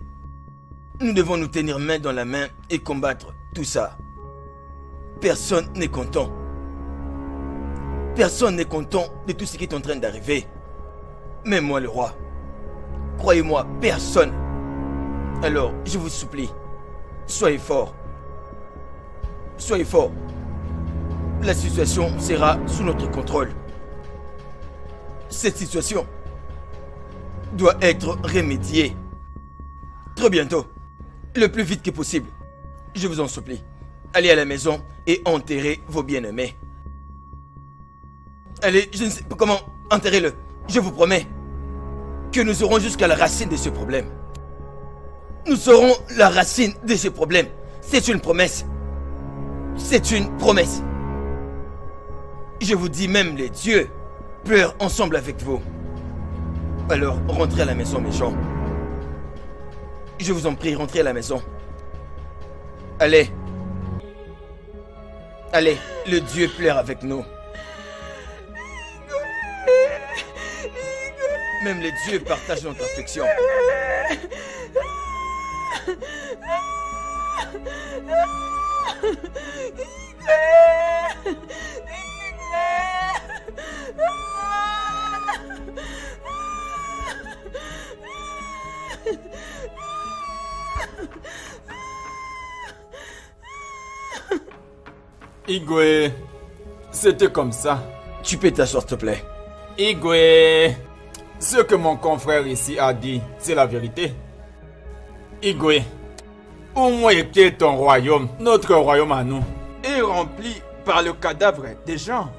nous devons nous tenir main dans la main et combattre tout ça. Personne n'est content. Personne n'est content de tout ce qui est en train d'arriver. Même moi, le roi. Croyez-moi, personne. Alors, je vous supplie, soyez forts. Soyez forts. La situation sera sous notre contrôle. Cette situation doit être remédiée. Très bientôt, le plus vite que possible. je vous en supplie, allez à la maison et enterrez vos bien-aimés. Allez, je ne sais pas comment, enterrez-le. Je vous promets que nous aurons jusqu'à la racine de ce problème. Nous serons la racine de ce problème. C'est une promesse. C'est une promesse. Je vous dis, même les dieux pleurent ensemble avec vous. Alors, rentrez à la maison, mes gens. Je vous en prie, rentrez à la maison. Allez. Allez, le Dieu pleure avec nous. Même les dieux partagent notre affection. Igwe, c'était comme ça. Tu peux t'asseoir, s'il te plaît. Igwe, ce que mon confrère ici a dit, c'est la vérité. Igwe, au moins est ton royaume, notre royaume à nous, est rempli par le cadavre des gens.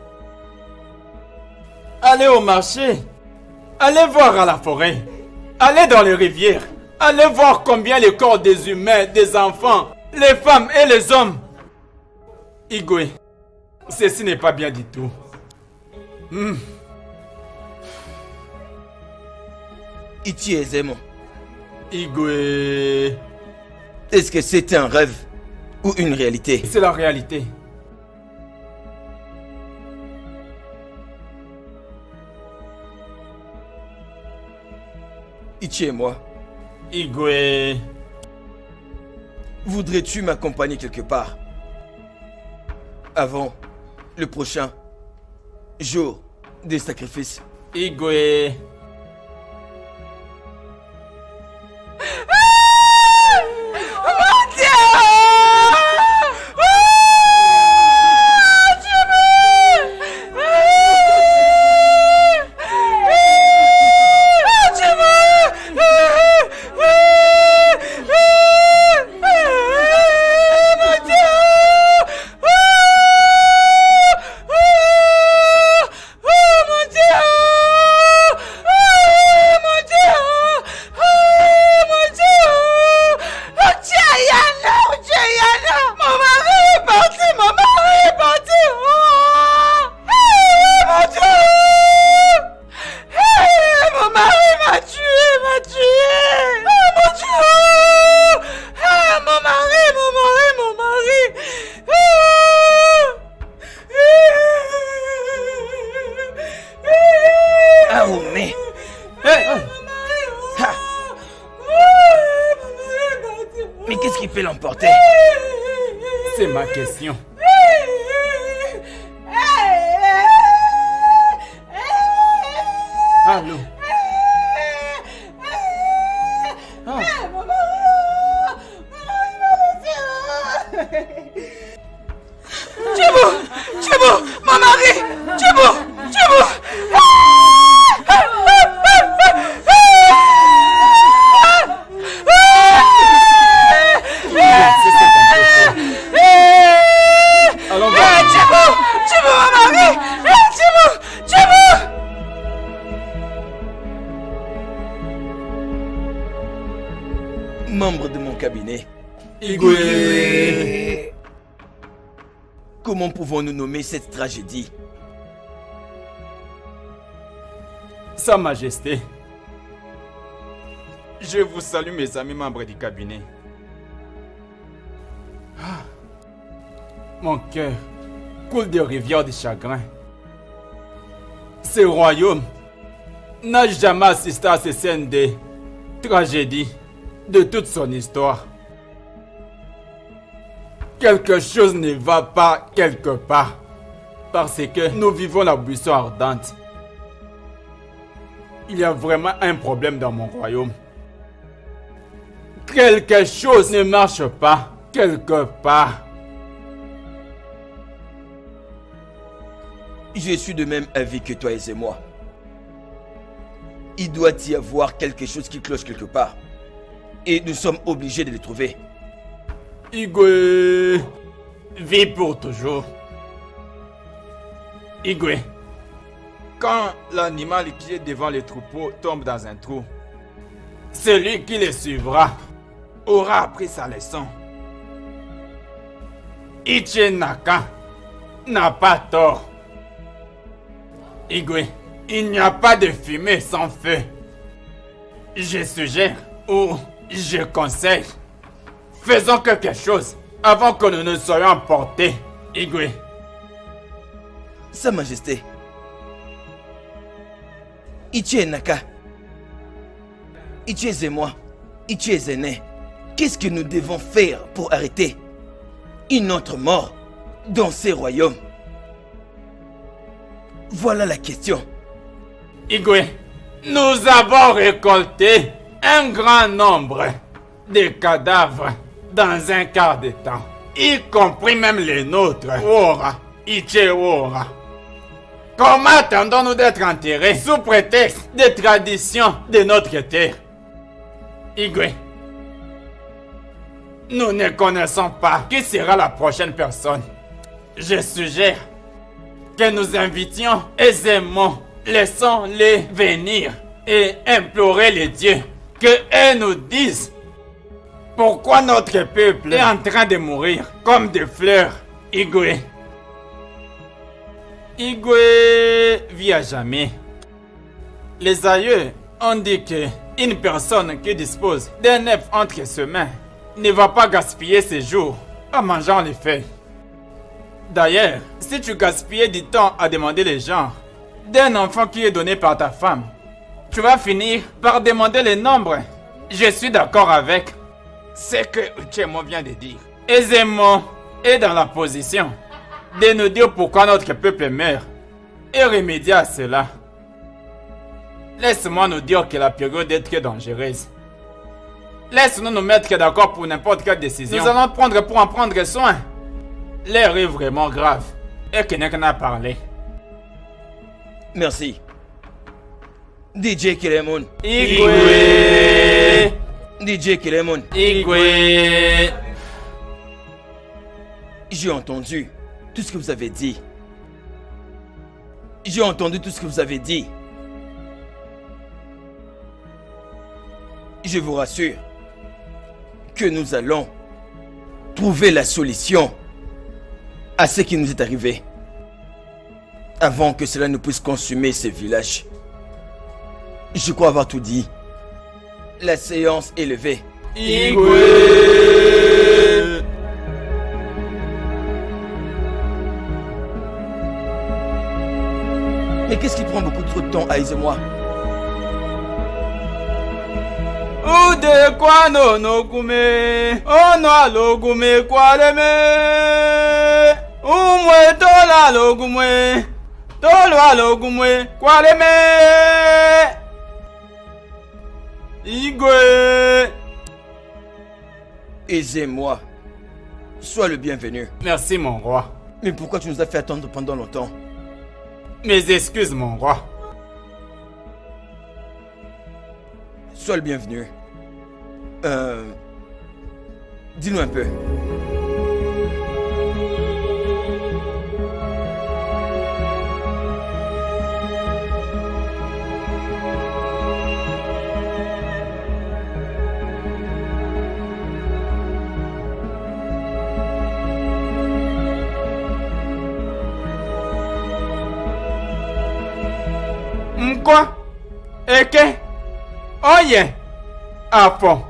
Allez au marché, allez voir à la forêt, allez dans les rivières, allez voir combien les corps des humains, des enfants, les femmes et les hommes. Igwe, ceci n'est pas bien du tout. Ichi Ezemo, Igwe, est-ce que c'est un rêve ou une réalité? c'est la réalité. Ichi et moi, Igwe, voudrais-tu m'accompagner quelque part avant le prochain jour des sacrifices? Igwe. Mais qu'est-ce qui peut l'emporter? C'est ma question. Allô? Djibo, mon mari, Djibo. Allons voir. Djibo, mon mari, Djibo. Membre de mon cabinet, Igwe. comment pouvons-nous nommer cette tragédie? Sa Majesté. Je vous salue, mes amis membres du cabinet. Mon cœur coule de rivières de chagrin. Ce royaume n'a jamais assisté à ces scènes de tragédie de toute son histoire. Quelque chose ne va pas quelque part parce que nous vivons la buisson ardente. Il y a vraiment un problème dans mon royaume. Quelque chose ne marche pas quelque part. Je suis de même avis que toi et moi. Il doit y avoir quelque chose qui cloche quelque part. Et nous sommes obligés de le trouver. Igwe, vis pour toujours. Igwe, quand l'animal qui est devant les troupeaux tombe dans un trou, celui qui le suivra aura appris sa leçon. Ichie Naka n'a pas tort. Igwe, il n'y a pas de fumée sans feu. Je suggère ou je conseille, faisons quelque chose avant que nous ne soyons emportés. Igwe. Sa Majesté. Ichie Naka. Ichie Zémois. Ichie Zéné. Qu'est-ce que nous devons faire pour arrêter une autre mort dans ces royaumes? Voilà la question. Igwe, nous avons récolté un grand nombre de cadavres dans un quart de temps, y compris même les nôtres. Wora, Ichie Wora. Comment attendons-nous d'être enterrés sous prétexte des traditions de notre terre? Igwe, nous ne connaissons pas qui sera la prochaine personne. Je suggère que nous invitions aisément, laissons-les venir et implorer les dieux qu'eux nous disent pourquoi notre peuple est en train de mourir comme des fleurs. Igwe. Igwe vit à jamais. Les aïeux ont dit que une personne qui dispose d'un œuf entre ses mains ne va pas gaspiller ses jours en mangeant les feuilles. D'ailleurs, si tu gaspillais du temps à demander les genres d'un enfant qui est donné par ta femme, tu vas finir par demander les nombres. Je suis d'accord avec ce que Uchemo vient de dire. Aisément est dans la position de nous dire pourquoi notre peuple meurt et remédier à cela. Laisse-moi nous dire que la période est très dangereuse. Laisse-nous nous mettre d'accord pour n'importe quelle décision. Nous allons prendre pour en prendre soin. L'air est vraiment grave et Kenek a parlé. Merci. DJ Kilemon. Igwe. DJ Kilemon. Igwe. J'ai entendu tout ce que vous avez dit. J'ai entendu tout ce que vous avez dit. Je vous rassure que nous allons trouver la solution à ce qui nous est arrivé avant que cela ne puisse consumer ce village. Je crois avoir tout dit. La séance est levée. Igwe. Mais qu'est-ce qui prend beaucoup trop de temps à Isémois? Ude kwa no kume, ono alogume kwa leme. Umwe tola alogume, tolo alogume kwa leme. Igwe. Isémois, sois le bienvenu. Merci mon roi. Mais pourquoi tu nous as fait attendre pendant longtemps? Mes excuses mon roi. Sois le bienvenu. Dis-nous un peu. Quoi? Eke? Oye? Apo.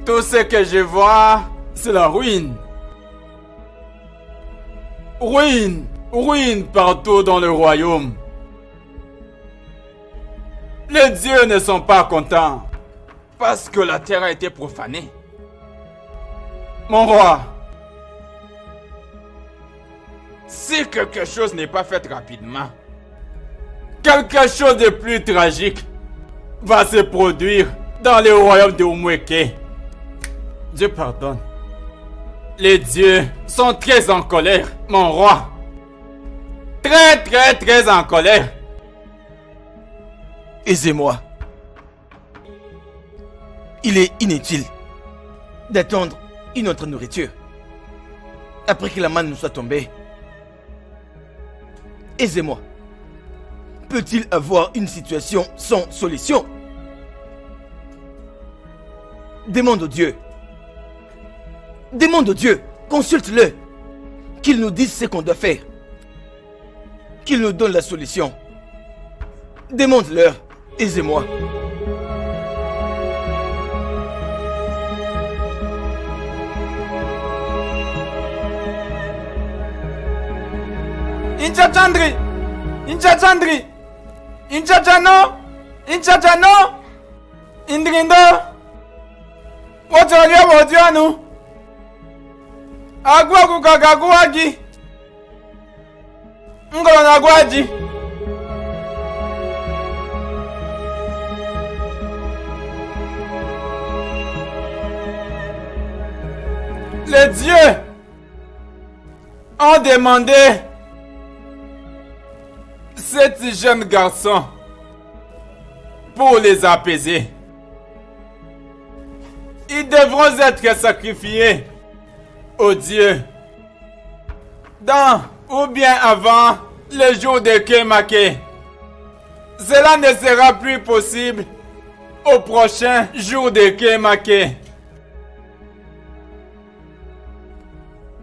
Tout ce que je vois, c'est la ruine. Ruine. Ruine partout dans le royaume. Les dieux ne sont pas contents parce que la terre a été profanée. Mon roi, si quelque chose n'est pas fait rapidement, quelque chose de plus tragique va se produire dans le royaume de Umweke. Dieu pardonne. Les dieux sont très en colère, mon roi. très en colère. Aisez-moi. Il est inutile d'attendre une autre nourriture après que la manne nous soit tombée. Aisez-moi. Peut-il avoir une situation sans solution? Demande au Dieu. Demande au Dieu. Consulte-le. Qu'il nous dise ce qu'on doit faire. Qu'il nous donne la solution. Demande-leur. Aisez-moi. Inchachandri! Inchachandri! Inchachano! Inchachano! Indrindo! Wotolia wotianu! Agwagu kagaguagi! Ngolo na gwaji! Les dieux ont demandé cet jeune garçon pour les apaiser. Ils devront être sacrifiés aux dieux dans ou bien avant le jour de Kemake. Cela ne sera plus possible au prochain jour de Kemake.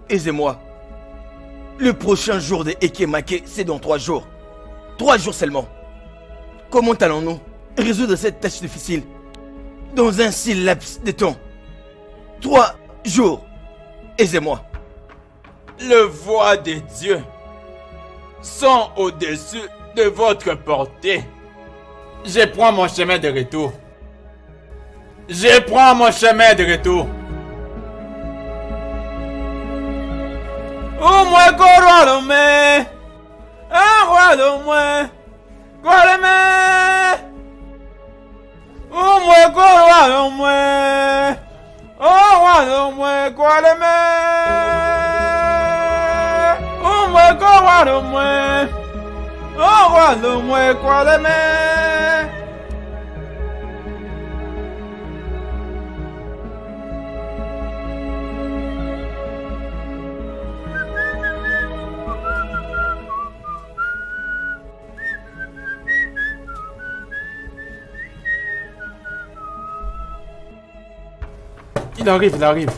Aisez-moi. Le prochain jour de Ekemake, c'est dans 3 jours. 3 jours seulement. Comment allons-nous résoudre cette tâche difficile dans un si laps de temps? 3 jours. Aisez-moi. Les voies de Dieu sont au-dessus de votre portée. Je prends mon chemin de retour. Je prends mon chemin de retour. Oh moi Gorolome, ah Gorolome, Gorolome, oh moi Gorolome, oh Gorolome, Gorolome, oh moi Gorolome, oh Gorolome, Gorolome. Il arrive, il arrive.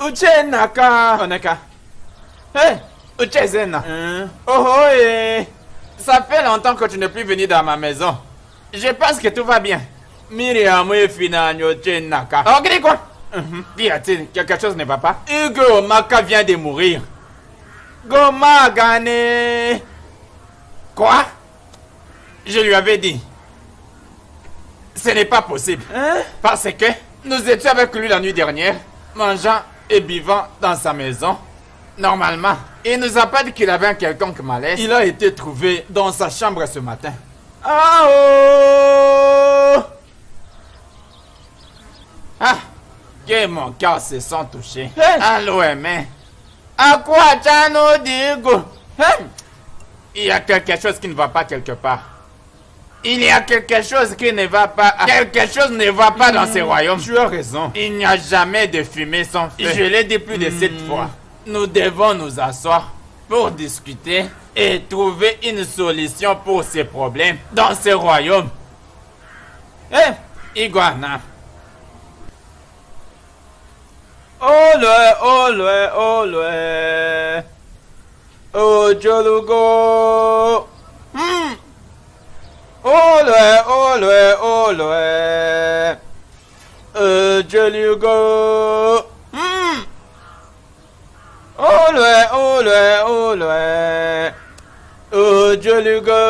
Uche Naka. Oneka. Hey, Uche Zena. Oh oh, ça fait longtemps que tu n'es plus venu dans ma maison. Je pense que tout va bien. Miriam et Finanyo Uche Naka. Oh, qu'est-ce quoi? Qu'y a-t-il? Quelque chose ne va pas? Hugo Maka vient de mourir. Goma Gane. Quoi? Je lui avais dit. Ce n'est pas possible. Parce que nous étions avec lui la nuit dernière, mangeant et buvant dans sa maison. Normalement, il nous a pas dit qu'il avait un quelconque malaise. Il a été trouvé dans sa chambre ce matin. Ah oh! Ah! Que mon cœur se sent touché. Allô, mais à quoi Tchano digo? Il y a quelque chose qui ne va pas quelque part. Il y a quelque chose qui ne va pas. Quelque chose ne va pas dans ces royaumes. Tu as raison. Il n'y a jamais de fumée sans feu. Je l'ai dit plus de 7 fois. Nous devons nous asseoir pour discuter et trouver une solution pour ces problèmes dans ces royaumes. Iguana. Oh, Jolugo. Olé, olé, olé. Jelugo. Olé, olé, olé. Jelugo.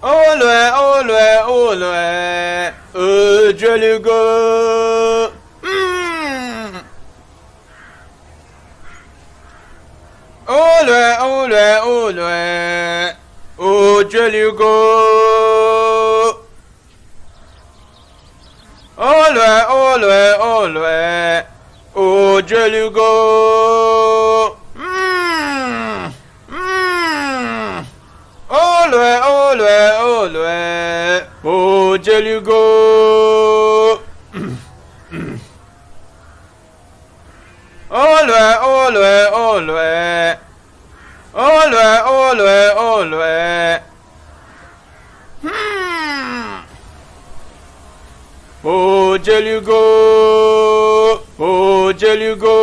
Olé, olé, olé. Jelugo. Olé, olé, olé. Jelugo. Olé, olé, olé. Jelugo. Olé, olé, olé. Jelugo. Olé, olé, olé. Olé, olé, olé. Jelugo. Jelugo.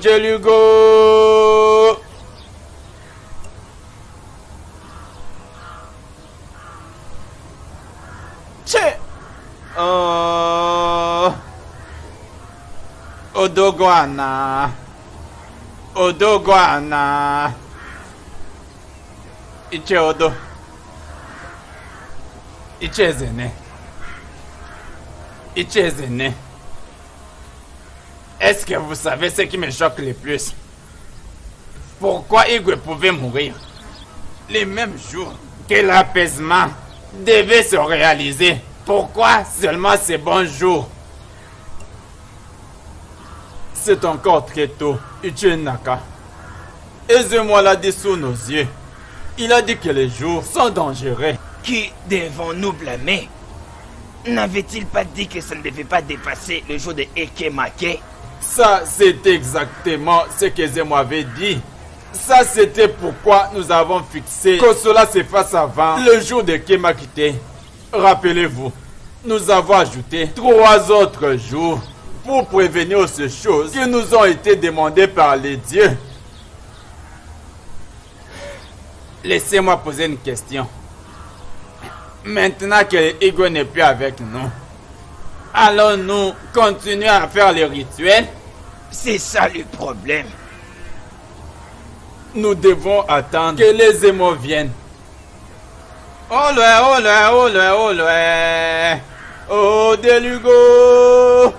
Jelugo. Che. Odoguana. Odoguana. Iche Odo. Iche Zene. Iche Zene. Est-ce que vous savez ce qui me choque le plus? Pourquoi Igwe pouvait mourir les mêmes jours que l'apaisement devait se réaliser? Pourquoi seulement ces bons jours? C'est encore très tôt, Ichi Naka. Eze-moi l'a dit sous nos yeux. Il a dit que les jours sont dangereux. Qui devons-nous blâmer? N'avait-il pas dit que ça ne devait pas dépasser le jour de Ekemake? Ça, c'est exactement ce que Zemo avait dit. Ça, c'était pourquoi nous avons fixé que cela se fasse avant le jour de Kemakite. Rappelez-vous, nous avons ajouté 3 autres jours pour prévenir ces choses qui nous ont été demandées par les dieux. Laissez-moi poser une question. Maintenant que Igwe n'est plus avec nous, allons-nous continuer à faire les rituels? C'est ça le problème. Nous devons attendre que les émots viennent. Olé, olé, olé, olé. Oh, Delugo.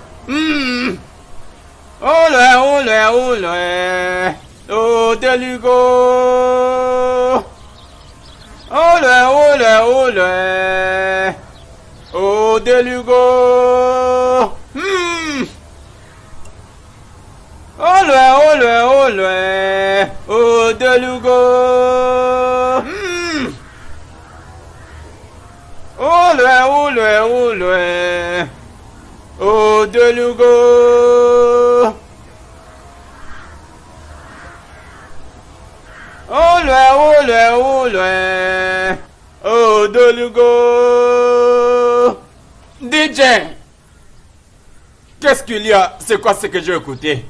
Olé, olé, olé. Oh, Delugo. Olé, olé, olé. Oh, Delugo. Olé, olé, olé. Oh, Delugo. Olé, olé, olé. Oh, Delugo. Olé, olé, olé. Oh, Delugo. DJ, qu'est-ce qu'il y a? C'est quoi ce que j'ai écouté?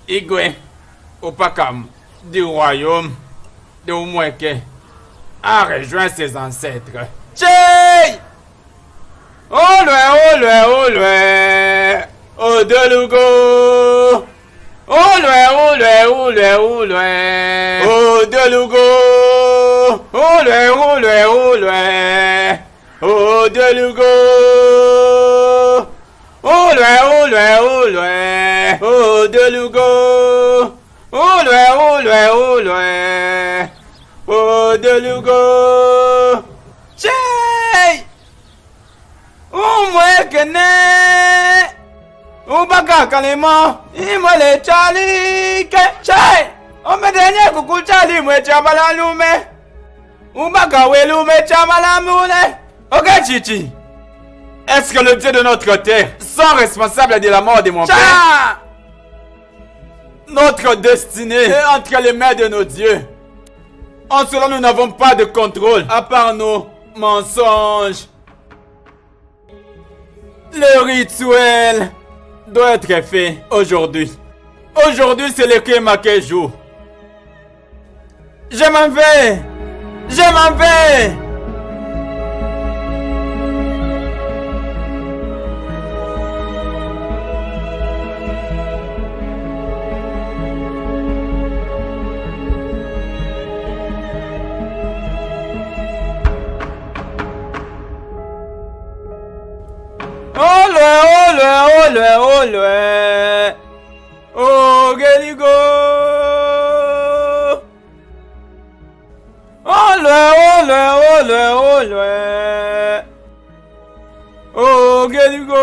Igwe Opakam du royaume de Umweke a rejoint ses ancêtres. Tchei! Olé, olé, olé. Oh, Delugo. Olé, olé, olé, olé. Oh, Delugo. Olé, olé, olé. Oh, Delugo. Olé, olé, olé. Oh, Delugo. Olé, olé, olé. Oh, Delugo. Tchei! Umwekene. Ubaka kalemo. Imole chali ke. Tchei! Omedenye kukul chali mwe chabala lume. Ubaka welume chabala mule. Ok, Chichi. Est-ce que le Dieu de notre terre sont responsables de la mort de mon père? Notre destinée est entre les mains de nos dieux. En cela, nous n'avons pas de contrôle, à part nos mensonges. Le rituel doit être fait aujourd'hui. Aujourd'hui, c'est le Kemake jour. Je m'en vais! Je m'en vais! Olé! Oh, Geligo! Olé! Oh, Geligo!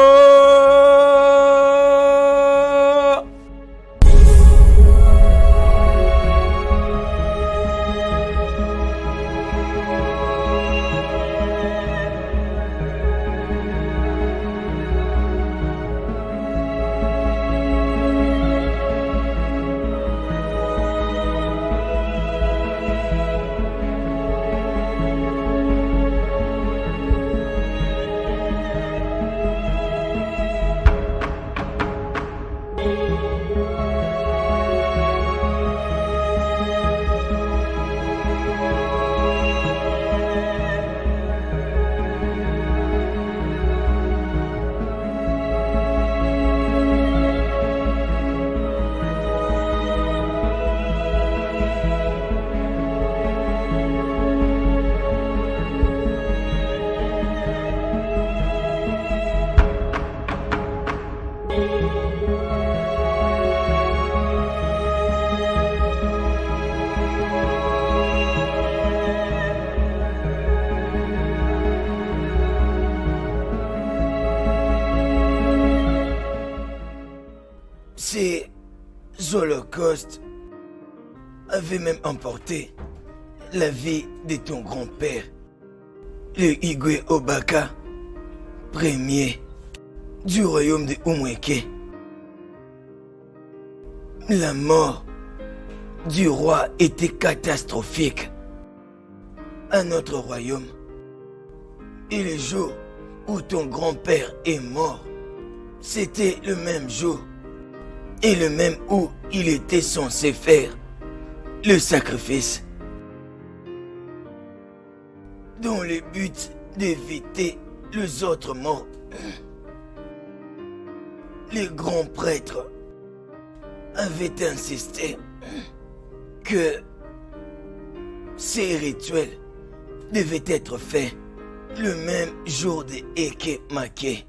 Ces holocaustes avaient même emporté la vie de ton grand-père, le Igwe Obaka, premier du royaume de Umweke. La mort du roi était catastrophique à notre royaume. Et le jour où ton grand-père est mort, c'était le même jour et le même où il était censé faire le sacrifice, dans le but d'éviter les autres morts. Les grands prêtres avaient insisté que ces rituels devaient être faits le même jour de Ekemake.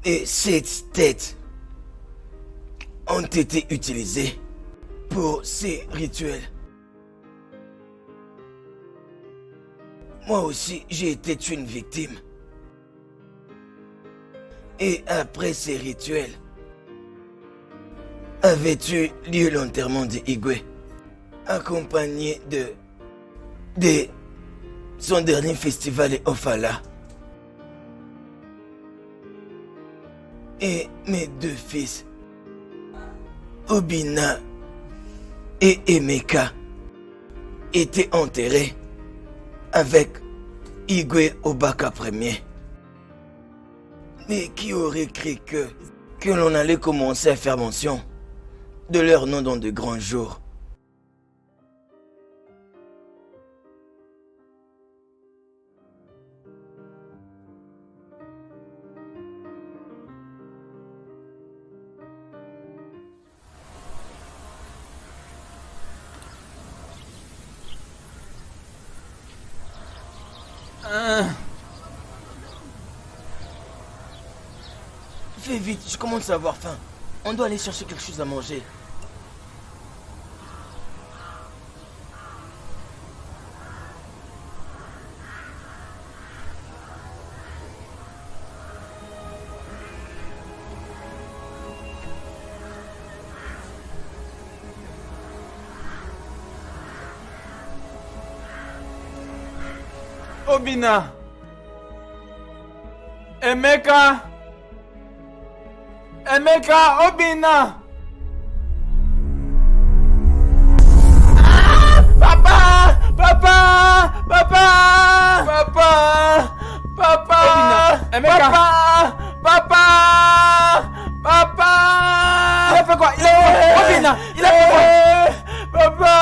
Et ces têtes ont été utilisées pour ces rituels. Moi aussi, j'ai été une victime. Et après ces rituels, avait eu lieu l'enterrement de Igwe, accompagné de son dernier festival de Ofala. Et mes deux fils, Obina et Emeka, étaient enterrés avec Igwe Obaka Ier. Mais qui aurait cru que l'on allait commencer à faire mention de leur nom dans de grands jours? Fais vite, je commence à avoir faim. On doit aller chercher quelque chose à manger. Obina, Emeka, Obina. Papa! Emeka! Papa! Il a fait quoi? Obina! Il a fait quoi? Papa!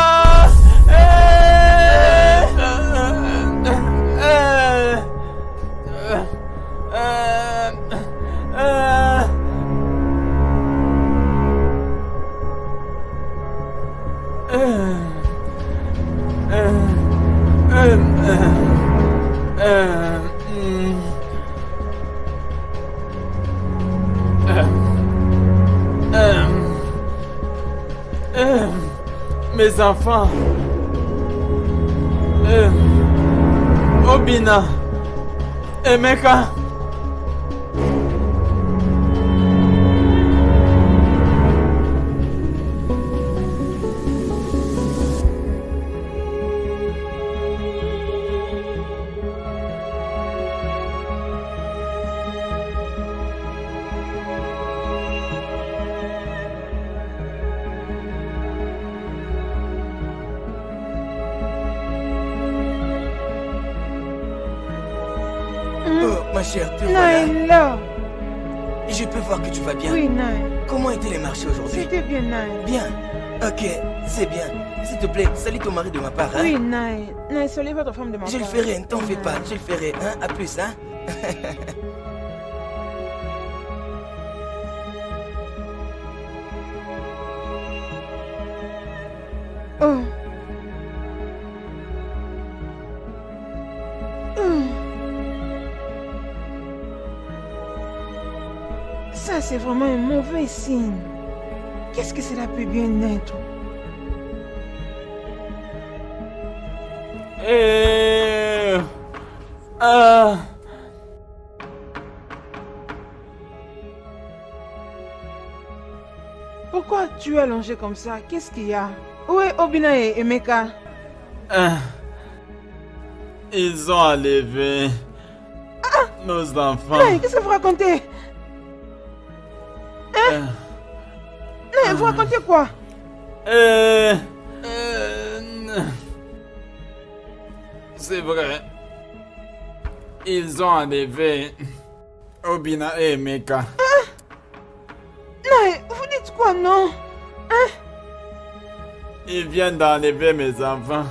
Mes enfants. Obina. Emeka. Ma chère, te voilà. Naila. Je peux voir que tu vas bien. Oui, Naila. Comment étaient les marchés aujourd'hui? C'était bien, Naila. Bien. Ok, c'est bien. S'il te plaît, salue ton mari de ma part, hein? Oui, Naila. Naila, salut votre femme de ma part. Je le ferai, ne t'en fais pas, je le ferai, hein? À plus, hein? Oh. Ça, c'est vraiment un mauvais signe. Qu'est-ce que cela peut bien être? Pourquoi tu es allongé comme ça? Qu'est-ce qu'il y a? Où est Obina et Emeka? Ils ont enlevé nos enfants. Hey, qu'est-ce que vous racontez? Non, vous racontez quoi? C'est vrai. Ils ont enlevé Obina et Emeka. Non, vous dites quoi, non? Ils viennent d'enlever mes enfants.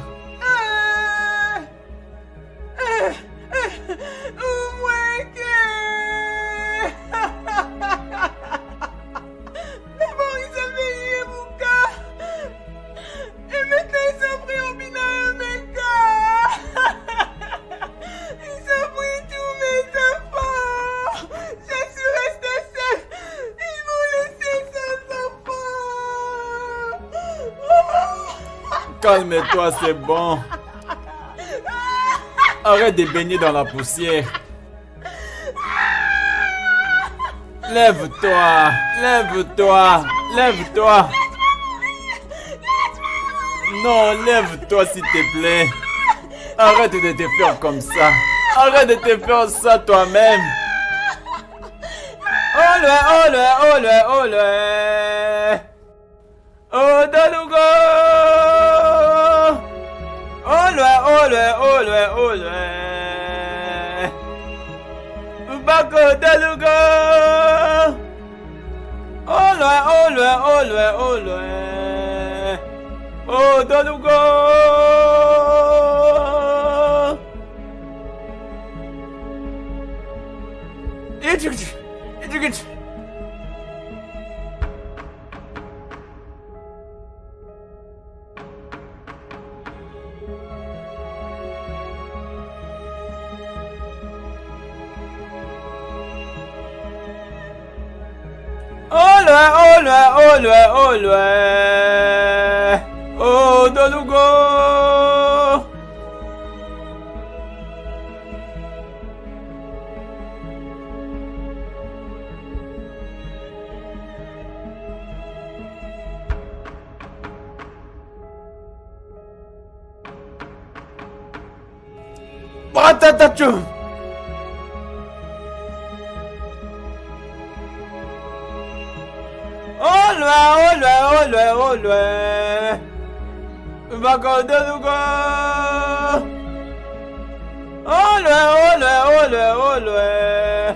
Calme-toi, c'est bon. Arrête de baigner dans la poussière. Lève-toi, lève-toi, lève-toi. Non, lève-toi s'il te plaît. Arrête de te faire comme ça. Arrête de te faire ça toi-même. Olé. Oh, Dalugo. Olé. Bako Dalugo. Olé. Oh, Dalugo. It's Olé. Oh, Dalugo. Patatachu. Olé. Bako Dalugo. Olé.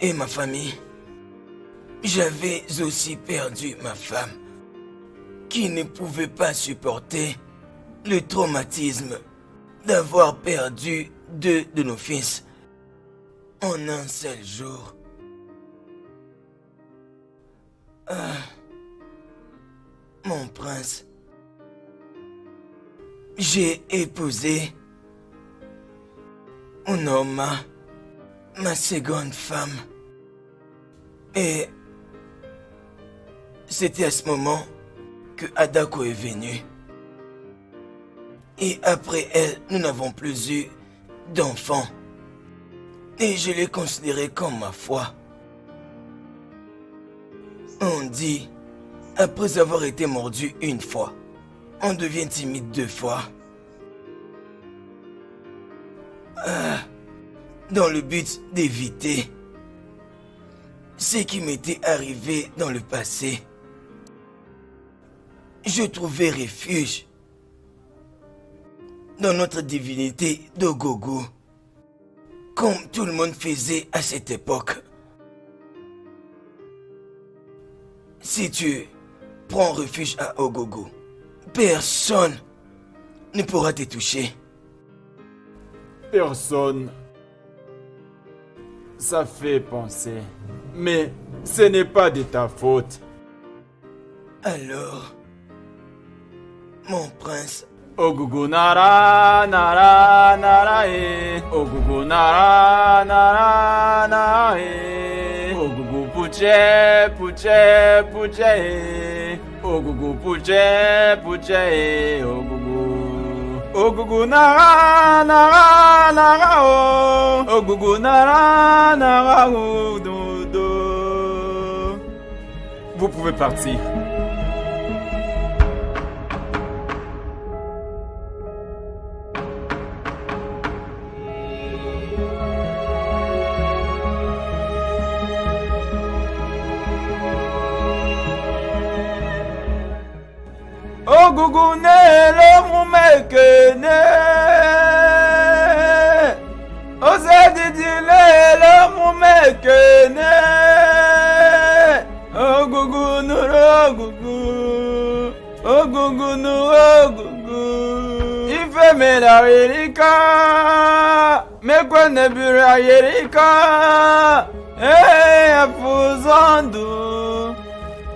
et ma famille. J'avais aussi perdu ma femme, qui ne pouvait pas supporter le traumatisme d'avoir perdu 2 de nos fils en un seul jour. Mon prince, j'ai épousé Unoma, ma seconde femme. Et c'était à ce moment que Adako est venue. Et après elle, nous n'avons plus eu d'enfants. Et je l'ai considérée comme ma foi. On dit, après avoir été mordu une fois, on devient timide 2 fois. Dans le but d'éviter ce qui m'était arrivé dans le passé, je trouvais refuge dans notre divinité d'Ogogo, comme tout le monde faisait à cette époque. Si tu prends refuge à Ogogo, personne ne pourra te toucher. Personne. Ça fait penser. Mais ce n'est pas de ta faute. Alors, mon prince, Ogugu nara nara nara e. Ogugu nara nara nara e. Ogugu puche puche puche e. Ogugu puche puche e. Ogugu nara nara nara o. Ogugu nara nara o. Do do. Vous pouvez partir. Ogugu ne le mumekene. Ozedi le mumekene. Ogugu nuro ogugu. Ogugu nuro ogugu. Ife me la yerika. Me kwene bira yerika. Afuzandu.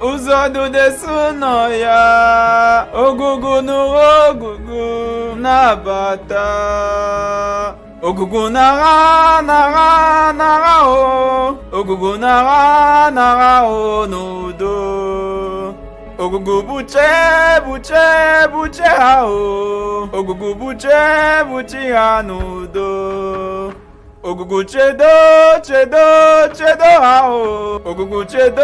Uzodu desu no ya. Ogugu no ogugu nabata. Ogugu nara nara nara o. Ogugu nara nara o nudo. Ogugu buche buche buche ha o. Ogugu buche buche ha nudo. Ogugu chedo chedo chedo ha o. Ogugu chedo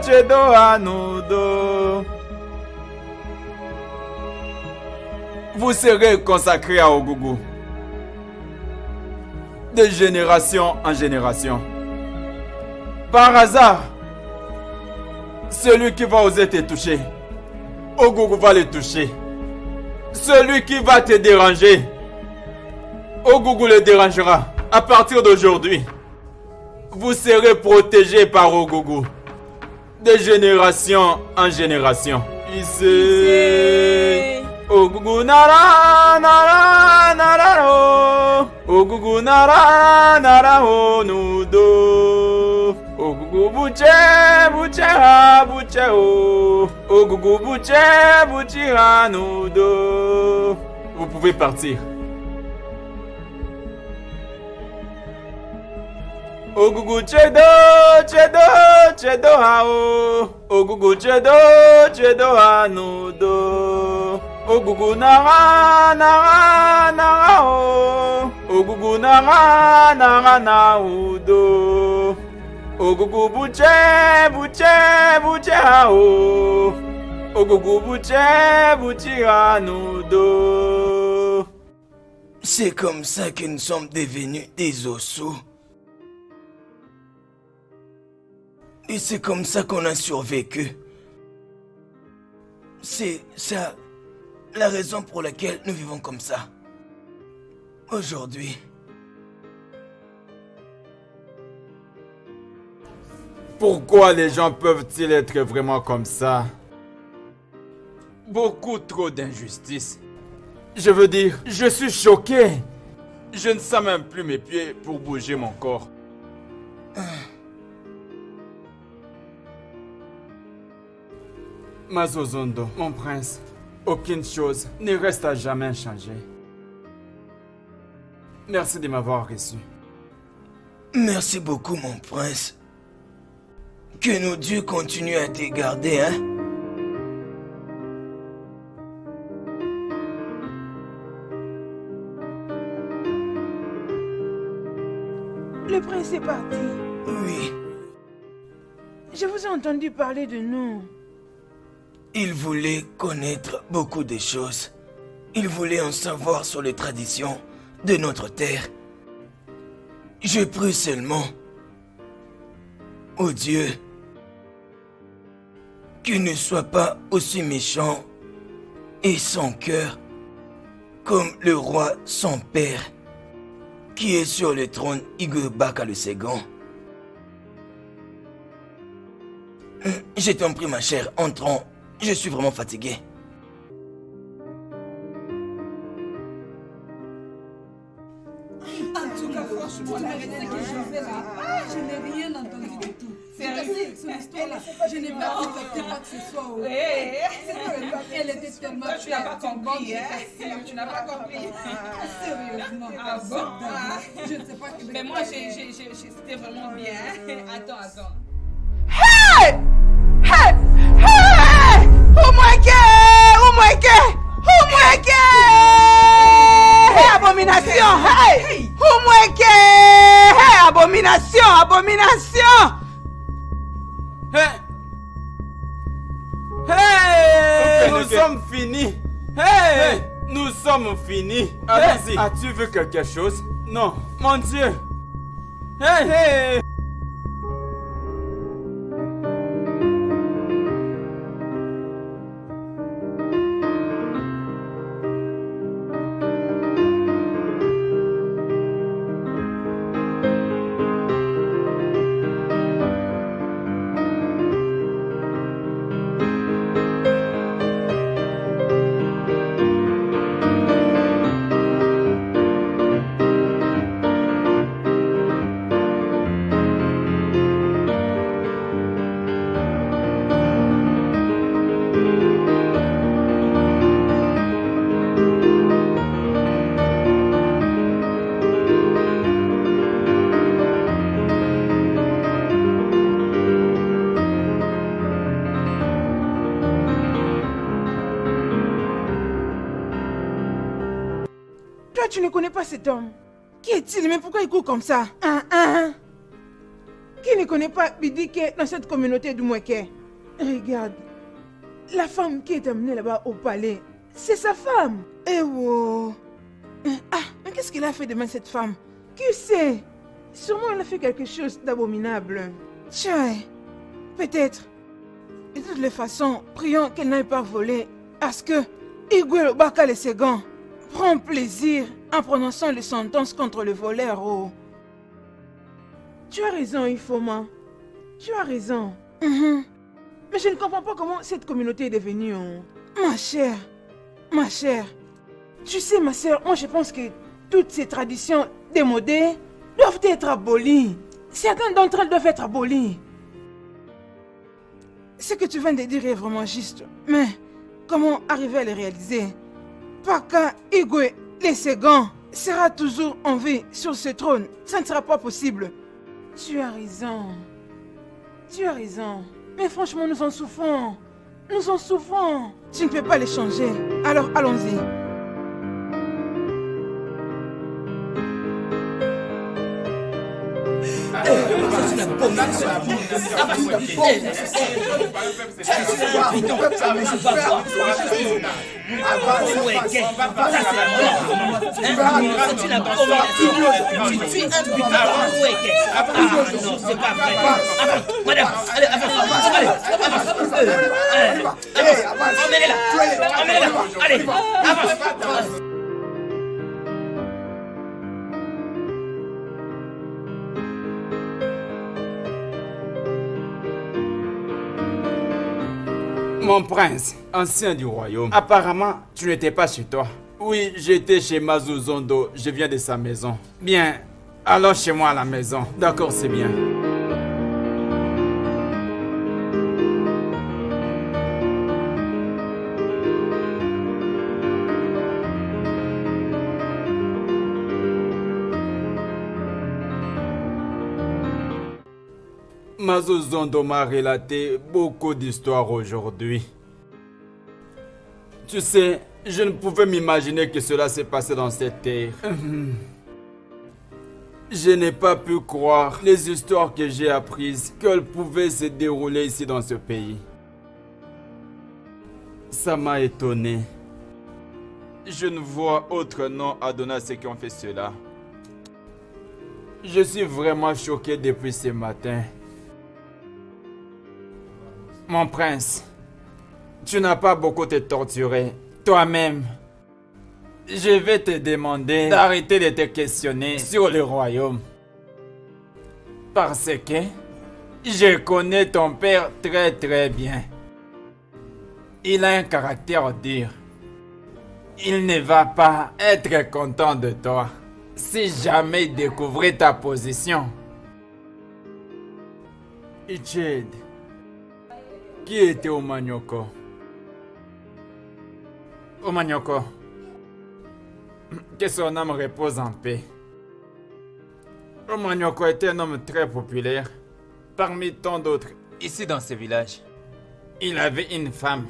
chedo ha nudo. Vous serez consacrés à Ogugu de génération en génération. Par hasard, celui qui va oser te toucher, Ogugu va le toucher. Celui qui va te déranger, Ogugu le dérangera. À partir d'aujourd'hui, vous serez protégés par Ogugu de génération en génération. Ici, Ogugu nara nara nara o. Ogugu nara nara o nudo. Ogugu buche buche ha buche o. Ogugu buche buche ha nudo. Vous pouvez partir. Ogugu chedo chedo chedo ha o. Ogugu chedo chedo ha nudo. Ogugu nara nara nara o. Ogugu nara nara na udo. Ogugu buche buche buche ha o. Ogugu buche buche ha nudo. c'est comme ça que nous sommes devenus des ossous. Et c'est comme ça qu'on a survécu. C'est ça la raison pour laquelle nous vivons comme ça. Aujourd'hui, Pourquoi les gens peuvent-ils être vraiment comme ça? Beaucoup trop d'injustice. Je veux dire, je suis choqué. Je ne sens même plus mes pieds pour bouger mon corps. Mazozondo, mon prince, aucune chose ne reste à jamais changée. Merci de m'avoir reçu. Merci beaucoup, mon prince. Que nos dieux continuent à te garder, hein? Le prince est parti. Oui, Je vous ai entendu parler de nous. il voulait connaître beaucoup de choses. Il voulait en savoir sur les traditions de notre terre. Je prie seulement au Dieu qu'il ne soit pas aussi méchant et sans cœur comme le roi son père qui est sur le trône Igwe Baka le second. Je t'en prie ma chère, entrons. Je suis vraiment fatigué. En tout cas, franchement, la réalité que je fais là, je n'ai rien entendu du tout. Sérieux, son histoire-là, je n'ai pas contacté quoi que ce soit. Elle était tellement Tu n'as pas compris, hein? Tu n'as pas compris. Sérieusement. Ah bon? Je ne sais pas. Mais moi, c'était vraiment bien. Attends. Hey! Hey! Hey! Umweke! Hey, abomination! Hey! Umweke! Hey, abomination! Hey! Hey! Nous sommes finis! Hey! Nous sommes finis! Allons-y! As-tu vu quelque chose? Non! Mon Dieu! Hey! Toi, tu ne connais pas cet homme. Qui est-il? Mais pourquoi il court comme ça? Qui ne connaît pas Bidike dans cette communauté du Mweke? Regarde. La femme qui est amenée là-bas au palais, c'est sa femme. Eh wow. Mais qu'est-ce qu'elle a fait demain, cette femme? Qui sait? Sûrement elle a fait quelque chose d'abominable. Tiens, peut-être. De toutes les façons, prions qu'elle n'aille pas voler. Parce que Igwe Baka le second prend plaisir en prononçant les sentences contre le voleur. Oh. Tu as raison, Ifoma. Tu as raison. Mais je ne comprends pas comment cette communauté est devenue. Oh. Ma chère. Tu sais, ma soeur, moi je pense que toutes ces traditions démodées doivent être abolies. Certaines d'entre elles doivent être abolies. Ce que tu viens de dire est vraiment juste. Mais comment arriver à les réaliser? Baka Igwe le second sera toujours en vie sur ce trône. Ça ne sera pas possible. Tu as raison. Mais franchement, nous en souffrons. Tu ne peux pas les changer. Alors, allons-y. C'est une abomination. Tu tues un putain de Mweke. Ah non, c'est pas vrai. Madame, allez, emmenez-la. Allez, avance. Mon prince, ancien du royaume, apparemment, tu n'étais pas chez toi. Oui, j'étais chez Mazu Zondo, je viens de sa maison. Bien, allons chez moi à la maison. D'accord, c'est bien. Mazu Zondo m'a relaté beaucoup d'histoires aujourd'hui. Tu sais, je ne pouvais m'imaginer que cela s'est passé dans cette terre. Je n'ai pas pu croire les histoires que j'ai apprises qu'elles pouvaient se dérouler ici dans ce pays. Ça m'a étonné. Je ne vois autre nom à donner à ceux qui ont fait cela. Je suis vraiment choqué depuis ce matin. Mon prince, tu n'as pas beaucoup te torturé toi-même. Je vais te demander d'arrêter de te questionner sur le royaume. Parce que je connais ton père très très bien. Il a un caractère dur. Il ne va pas être content de toi si jamais il découvrait ta position. Ichid, qui était Omanyoko? Omanyoko, que son âme repose en paix. Omanyoko était un homme très populaire parmi tant d'autres ici dans ce village. Il avait une femme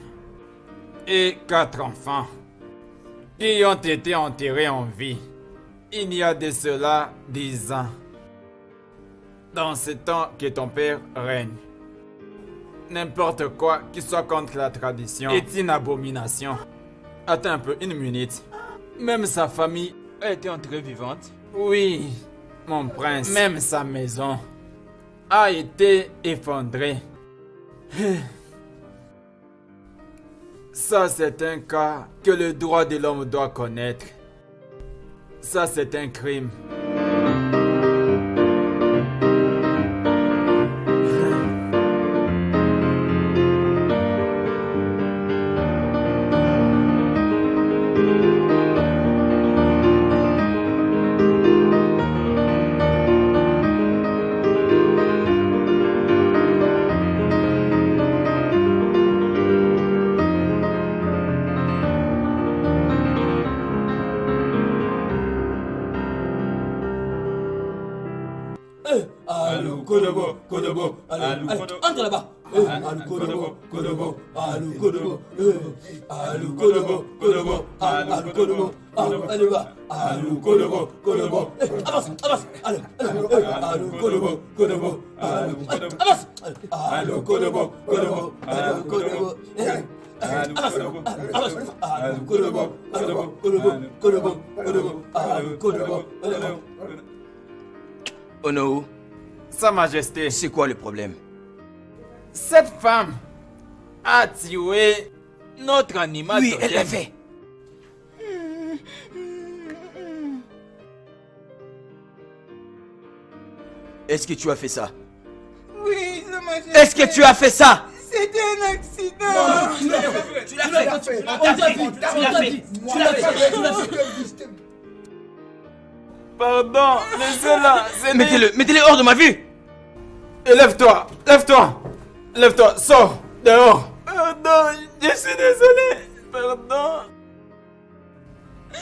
et 4 enfants qui ont été enterrés en vie il y a de cela 10 ans. Dans ce temps que ton père règne. N'importe quoi qui soit contre la tradition est une abomination. Attends un peu, 1 minute. Même sa famille a été enterrée vivante? Oui, mon prince. Même sa maison a été effondrée. Ça, c'est un cas que le droit de l'homme doit connaître. Ça, c'est un crime. Entre là-bas. Onou, Sa Majesté, c'est quoi le problème? cette femme a tué notre animal. Oui, totem. elle l'a fait. Est-ce que tu as fait ça? Oui, Sa Majesté. Est-ce que tu as fait ça? C'était un accident. Tu l'as fait. Tu l'as fait. Pardon, laissez-la. Mettez-le hors de ma vue. Et lève-toi, lève-toi, sors, dehors. Pardon, je suis désolé. Pardon.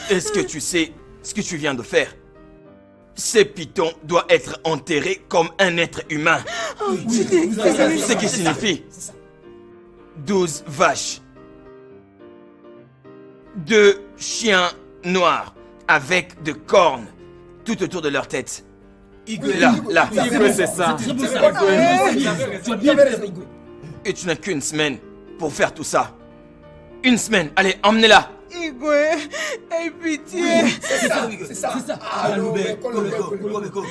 Est-ce que tu sais ce que tu viens de faire? Ce python doit être enterré comme un être humain. Ce qui signifie 12 vaches, 2 chiens noirs avec de cornes tout autour de leur tête. Là. Igwe, c'est ça. Et tu n'as qu'une semaine pour faire tout ça. Une semaine. Allez, emmenez-la. Igwe, aie pitié. C'est ça. Aloubé, Kobeko.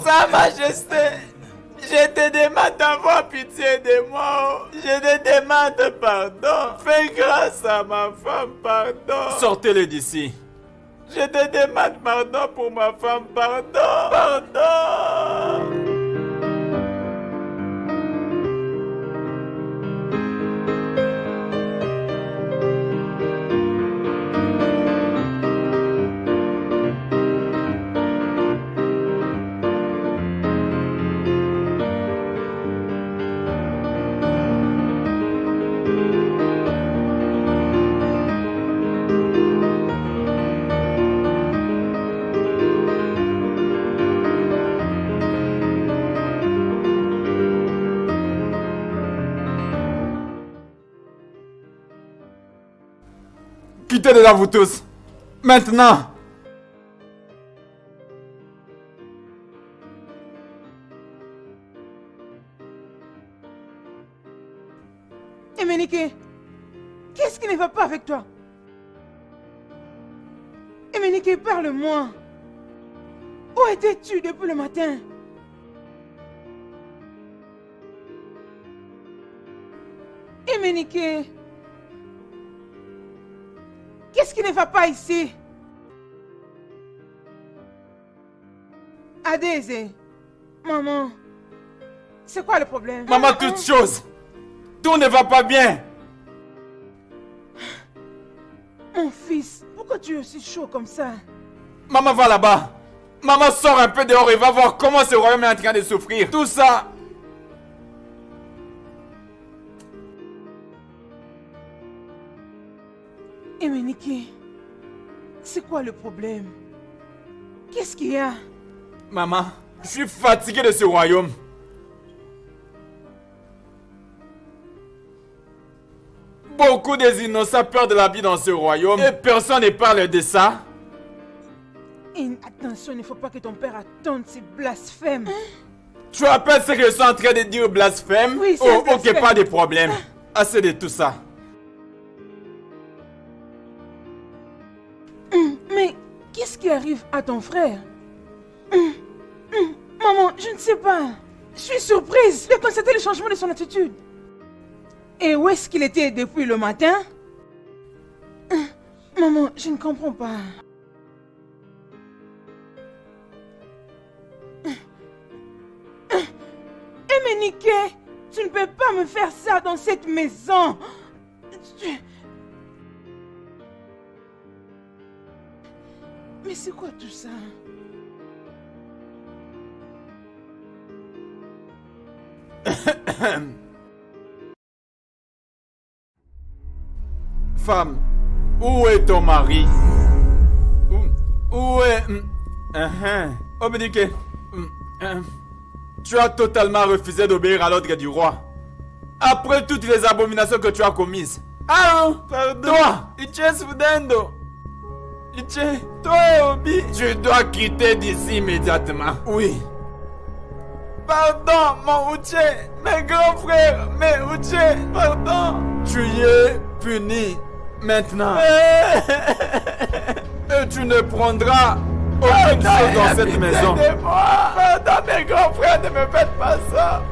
Sa Majesté, je te demande d'avoir pitié de moi. Je te demande pardon. Fais grâce à ma femme, pardon. Sortez-le d'ici. Je te demande pardon pour ma femme, pardon. Quittez de là, vous tous. Maintenant. Emenike, qu'est-ce qui ne va pas avec toi? Emenike, parle-moi. Où étais-tu depuis le matin? Emenike, qu'est-ce qui ne va pas ici? Adézé, maman, c'est quoi le problème? Maman, toute chose. Tout ne va pas bien. Mon fils, pourquoi tu es aussi chaud comme ça? Maman, va là-bas. Maman, sort un peu dehors et va voir comment ce royaume est en train de souffrir. Tout ça. Emenike, c'est quoi le problème? Qu'est-ce qu'il y a? Maman, je suis fatigué de ce royaume. Beaucoup des innocents perdent la vie dans ce royaume et personne ne parle de ça. Et attention, il ne faut pas que ton père attende ces blasphèmes. Tu appelles ce que je suis en train de dire blasphème? Oui, c'est un blasphème. Ok, pas de problème. Assez de tout ça. Mais qu'est-ce qui arrive à ton frère? Maman, je ne sais pas. Je suis surprise de constater le changement de son attitude. Et où est-ce qu'il était depuis le matin? Maman, je ne comprends pas. Emenike, tu ne peux pas me faire ça dans cette maison. Mais c'est quoi tout ça? Femme, où est ton mari? Où est... Obédique, tu as totalement refusé d'obéir à l'ordre du roi. Après toutes les abominations que tu as commises. Ah, pardon. Toi, Iche Sudendo. Iche, toi et Obi, tu dois quitter d'ici immédiatement. Oui. Pardon, mon Uche, mes grands frères, mes Uche, pardon. Tu y es puni maintenant. Et tu ne prendras aucune chose dans cette maison. Pardon, mes grands frères, ne me faites pas ça.